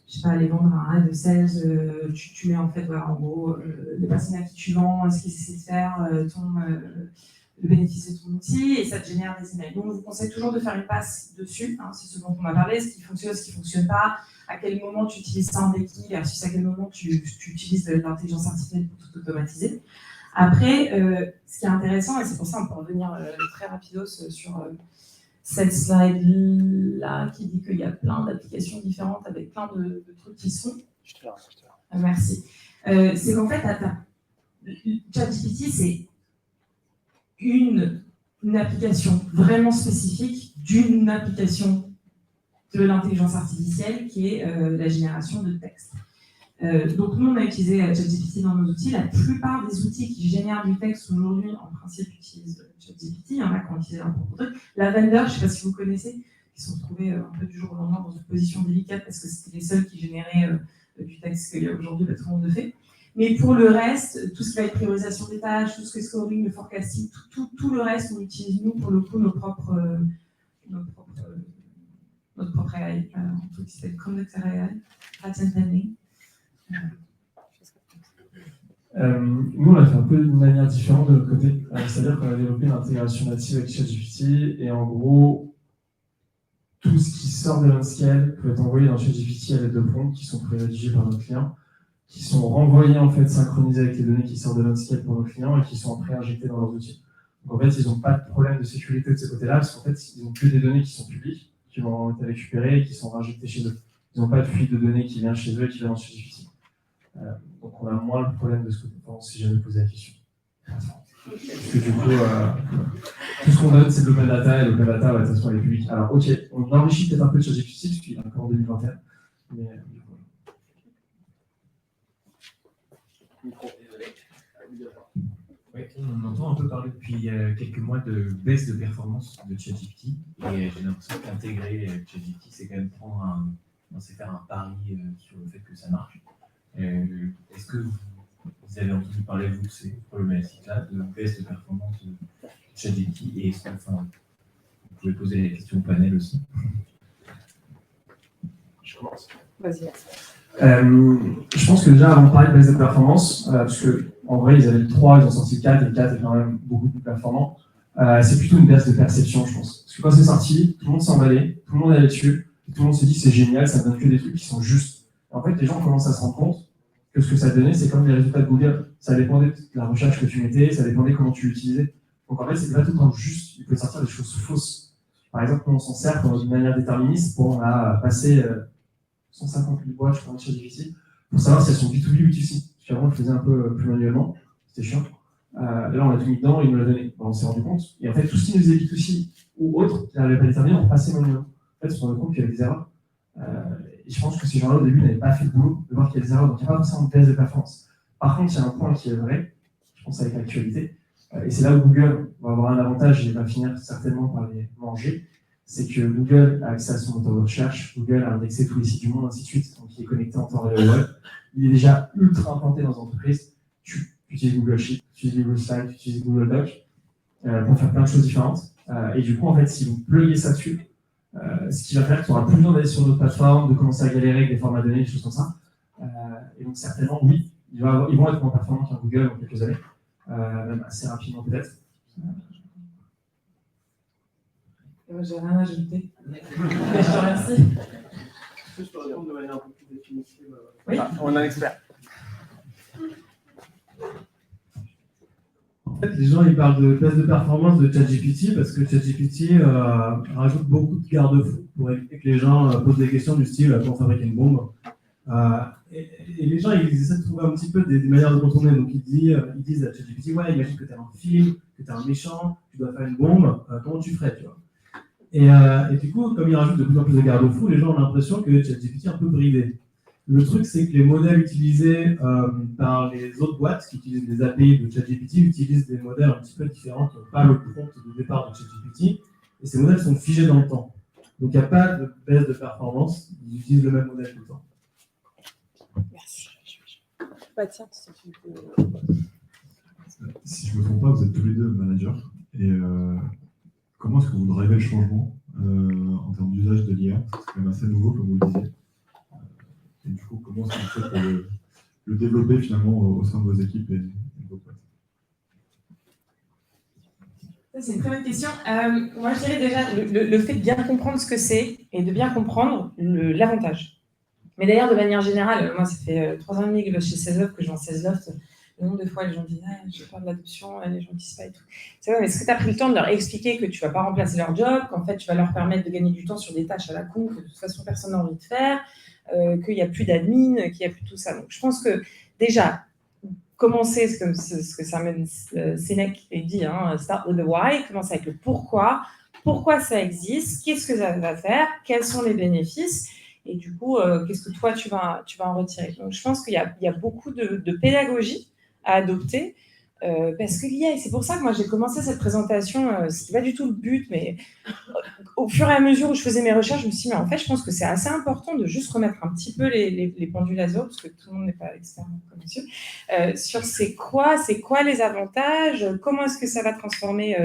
[SPEAKER 2] je sais pas, aller vendre un ad de sales, tu mets en fait, voilà, en gros, les personnes à qui tu vends, ce qu'ils essaient de faire, le bénéfice de ton outil, et ça te génère des emails. Donc, je vous conseille toujours de faire une passe dessus, hein, c'est ce dont on a parlé, ce qui fonctionne, ce qui ne fonctionne pas, à quel moment tu utilises ça en déquille, versus à quel moment tu utilises de l'intelligence artificielle pour tout automatiser. Après, ce qui est intéressant, et c'est pour ça qu'on peut revenir très rapidos sur cette slide-là, qui dit qu'il y a plein d'applications différentes avec plein de trucs qui sont. Merci. C'est qu'en fait, ChatGPT, c'est une application vraiment spécifique d'une application de l'intelligence artificielle qui est la génération de texte. Donc nous, on a utilisé ChatGPT dans nos outils. La plupart des outils qui génèrent du texte aujourd'hui, en principe, utilisent ChatGPT. Il y en a qui ont utilisé un propre truc. Lavender, je ne sais pas si vous connaissez, qui se sont retrouvés un peu du jour au lendemain dans une position délicate parce que c'était les seuls qui généraient du texte qu'il y a aujourd'hui, tout le monde le fait. Mais pour le reste, tout ce qui va être priorisation des tâches, tout ce qui est scoring, le forecasting, tout le reste, on utilise, nous, pour le coup, notre propre AI, un truc qui s'appelle Conduct AI, Pattern Planning.
[SPEAKER 3] Nous, on l'a fait un peu d'une manière différente de notre côté. C'est-à-dire qu'on a développé une intégration native avec ChatGPT et en gros, tout ce qui sort de l'unscale peut être envoyé dans ChatGPT à l'aide de prompts qui sont pré-rédigés par nos clients, qui sont renvoyés en fait synchronisés avec les données qui sortent de l'unscale pour nos clients et qui sont après injectés dans leurs outils. Donc en fait, ils n'ont pas de problème de sécurité de ce côté-là parce qu'en fait, ils n'ont que des données qui sont publiques, qui vont être récupérées et qui sont injectées chez eux. Ils n'ont pas de fuite de données qui vient chez eux et qui vient dans ChatGPT. Donc on a moins le problème de ce côté. Enfin, si j'avais posé la question. Parce que du coup, tout ce qu'on donne, c'est de l'open data, et l'open data, de toute façon, elle est publique. Alors, ok, on enrichit peut-être un peu de ChatGPT, parce qu'il est encore en 2021. Mais du coup,
[SPEAKER 10] Oui, on entend un peu parler depuis quelques mois de baisse de performance de ChatGPT. Et j'ai l'impression qu'intégrer ChatGPT, c'est quand même faire un pari sur le fait que ça marche. Est-ce que vous avez entendu parler, vous, de ces problématiques-là, de baisse de performance de ChatGPT? Et est-ce que, vous pouvez poser la question au panel aussi.
[SPEAKER 5] Je commence.
[SPEAKER 6] Vas-y.
[SPEAKER 3] je pense que déjà, avant de parler de baisse de performance, parce qu'en vrai, ils avaient le 3, ils ont sorti le 4, et le 4 est quand même beaucoup plus performant, c'est plutôt une baisse de perception, je pense. Parce que quand c'est sorti, tout le monde s'est emballé, tout le monde est allé dessus, et tout le monde se dit c'est génial, ça donne que des trucs qui sont justes. Et en fait, les gens commencent à se rendre compte que ce que ça donnait, c'est comme les résultats de Google. Ça dépendait de la recherche que tu mettais, ça dépendait comment tu l'utilisais. Donc en fait, c'est pas tout le temps juste, il peut sortir des choses fausses. Par exemple, on s'en sert d'une manière déterministe pour on a passé 150 000 boîtes, je crois, sur difficile, pour savoir si elles sont B2B ou B2C. Parce qu'avant, on le faisait un peu plus manuellement, c'était chiant. Là, on a tout mis dedans et il nous l'a donné. On s'est rendu compte. Et en fait, tout ce qui nous faisait B2C ou autre, qui n'arrivait pas à déterminer, on passait manuellement. En fait, on s'est rendu compte qu'il y avait des erreurs. Et je pense que ces gens-là, au début, n'avaient pas fait le boulot de voir qu'il y a des erreurs. Donc, il n'y a pas forcément de baisse de performance. Par contre, il y a un point qui est vrai, je pense avec l'actualité, et c'est là où Google va avoir un avantage et va finir certainement par les manger, c'est que Google a accès à son moteur de recherche, Google a indexé tous les sites du monde, ainsi de suite, donc il est connecté en temps réel au web. Il est déjà ultra implanté dans l'entreprise. Tu utilises Google Sheet, tu utilises Google Slide, tu utilises Google Doc pour faire plein de choses différentes. Et du coup, en fait, si vous pluguez ça dessus, ce qui va faire que tu n'auras plus besoin d'aller sur d'autres plateformes, de commencer à galérer avec des formats donnés, des choses comme ça. Et donc, certainement, oui, ils vont être moins performants qu'un Google dans quelques années, même assez rapidement peut-être.
[SPEAKER 2] J'ai rien à ajouter. Je te remercie.
[SPEAKER 5] Est-ce que je peux répondre de manière un peu plus définitive?
[SPEAKER 2] Oui.
[SPEAKER 4] Ah, on a un expert.
[SPEAKER 9] En fait, les gens ils parlent de baisse de performance de ChatGPT parce que ChatGPT rajoute beaucoup de garde-fous pour éviter que les gens posent des questions du style comment fabriquer une bombe. Et les gens ils essaient de trouver un petit peu des manières de contourner. Donc ils disent à ChatGPT ouais, imagine que tu as un film, que tu as un méchant, tu dois faire une bombe, comment tu ferais, tu vois. Et du coup, comme ils rajoutent de plus en plus de garde-fous, les gens ont l'impression que ChatGPT est un peu bridé. Le truc, c'est que les modèles utilisés par les autres boîtes qui utilisent des API de ChatGPT utilisent des modèles un petit peu différents qui n'ont pas le prompt de départ de ChatGPT. Et ces modèles sont figés dans le temps. Donc, il n'y a pas de baisse de performance. Ils utilisent le même modèle tout le temps.
[SPEAKER 6] Merci. Bah, tiens, si tu peux...
[SPEAKER 11] Si je ne me trompe pas, vous êtes tous les deux managers. Et comment est-ce que vous drivez le changement en termes d'usage de l'IA? C'est quand même assez nouveau, comme vous le disiez. Et du coup, comment est-ce que vous faites pour le développer finalement au sein de vos équipes et de vos boîtes?
[SPEAKER 2] Ça, c'est une très bonne question. Moi, je dirais déjà le fait de bien comprendre ce que c'est et de bien comprendre l'avantage. Mais d'ailleurs, de manière générale, moi, ça fait 3 ans et demi que je suis chez Sales que je vends Salesloft. Le nombre de fois, les gens disent j'ai peur de l'adoption, les gens disent pas et tout. C'est vrai, mais est-ce que tu as pris le temps de leur expliquer que tu ne vas pas remplacer leur job, qu'en fait, tu vas leur permettre de gagner du temps sur des tâches à la con que de toute façon, personne n'a envie de faire, qu'il n'y a plus d'admin, qu'il n'y a plus tout ça. Donc, je pense que déjà, commencer, ce que Simon Sinek dit, start with the why, commencer avec le pourquoi ça existe, qu'est-ce que ça va faire, quels sont les bénéfices, et du coup, qu'est-ce que toi, tu vas en retirer. Donc, je pense qu'il y a beaucoup de pédagogie à adopter Parce que l'IA, et c'est pour ça que moi j'ai commencé cette présentation, c'était pas du tout le but, mais au fur et à mesure où je faisais mes recherches, je me suis dit, mais en fait, je pense que c'est assez important de juste remettre un petit peu les pendules à zéro, parce que tout le monde n'est pas expert comme monsieur, sur c'est quoi les avantages, comment est-ce que ça va transformer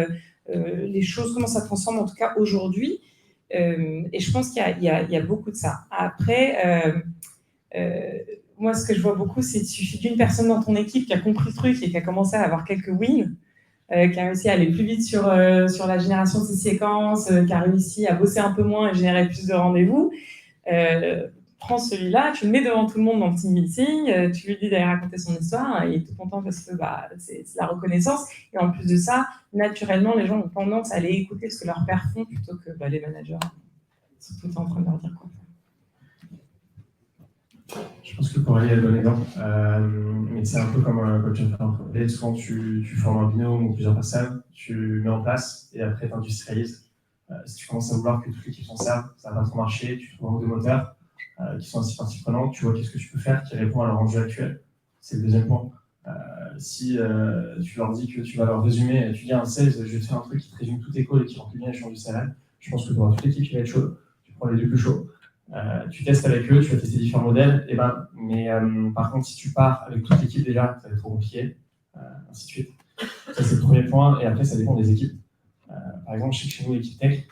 [SPEAKER 2] les choses, comment ça transforme en tout cas aujourd'hui. Et je pense qu'il y a beaucoup de ça. Après, moi, ce que je vois beaucoup, c'est qu'il suffit d'une personne dans ton équipe qui a compris le truc et qui a commencé à avoir quelques wins, qui a réussi à aller plus vite sur la génération de ses séquences, qui a réussi à bosser un peu moins et générer plus de rendez-vous. Prends celui-là, tu le mets devant tout le monde dans le team meeting, tu lui dis d'aller raconter son histoire, et il est tout content parce que c'est la reconnaissance. Et en plus de ça, naturellement, les gens ont tendance à aller écouter ce que leurs pairs font plutôt que les managers sont tout le temps en train de leur dire quoi.
[SPEAKER 3] Je pense que pour aller à le bon exemple, mais c'est un peu comme quand tu fais un projet, souvent tu formes un binôme ou plusieurs personnes, tu mets en place et après tu industrialises. Si tu commences à vouloir que toute l'équipe s'en serve, ça va pas trop marcher, tu trouves un ou deux moteurs qui sont assez partie prenante, tu vois qu'est-ce que tu peux faire qui répond à leur enjeu actuel. C'est le deuxième point. Si tu leur dis que tu vas leur résumer, tu dis à un sales, je vais te faire un truc qui te résume tous tes calls et qui remplit bien l'échange du CRM, je pense que tu auras toute l'équipe qui va être chaude, tu prends les deux plus chauds. Tu testes avec eux, tu vas tester différents modèles, mais par contre, si tu pars avec toute l'équipe déjà, ça va être trop compliqué, ainsi de suite. Ça, c'est le premier point, et après, ça dépend des équipes. Par exemple, je sais que chez nous, l'équipe tech,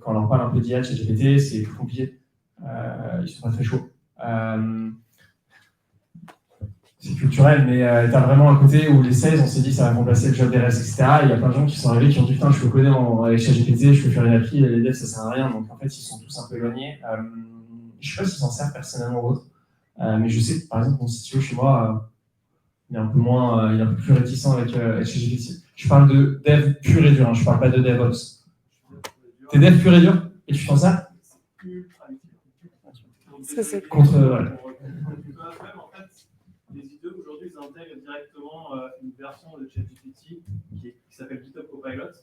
[SPEAKER 3] quand on leur parle un peu d'IA, ChatGPT, c'est plus compliqué. Ils sont pas très chauds. C'est culturel, mais tu as vraiment un côté où les sales, on s'est dit que ça va remplacer le job des RS, etc. Et il y a plein de gens qui sont arrivés qui ont dit putain, je peux coder avec ChatGPT, je peux faire une appli, les devs, ça sert à rien. Donc en fait, ils sont tous un peu éloignés. Je sais pas s'ils s'en servent personnellement ou autre, mais je sais que par exemple, mon CTO chez moi, il est un peu moins, il est un peu plus réticent avec ChatGPT. Je parle de dev pur et dur, hein, je parle pas de DevOps. T'es dev pur et dur et tu t'en sers contre.
[SPEAKER 5] Les idées aujourd'hui, ils intègrent directement une version de ChatGPT qui s'appelle GitHub Copilot,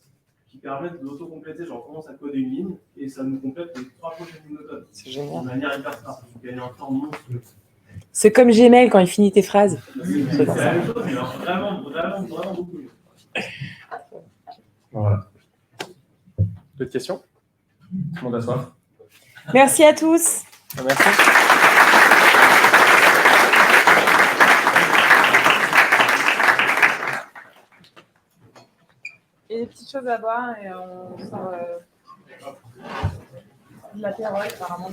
[SPEAKER 5] qui permet d'auto-compléter, genre on commence à coder une ligne et ça nous complète les 3 prochaines lignes de code.
[SPEAKER 6] C'est génial.
[SPEAKER 5] De manière hyper simple. Donc il y a un temps monstrueux.
[SPEAKER 6] C'est comme Gmail quand il finit tes phrases.
[SPEAKER 5] C'est la même chose, mais alors vraiment beaucoup mieux.
[SPEAKER 3] Voilà. D'autres questions? Tout le monde a soif.
[SPEAKER 6] Merci à tous.
[SPEAKER 3] Merci.
[SPEAKER 6] Et des petites choses à boire et on sort de l'apéro apparemment.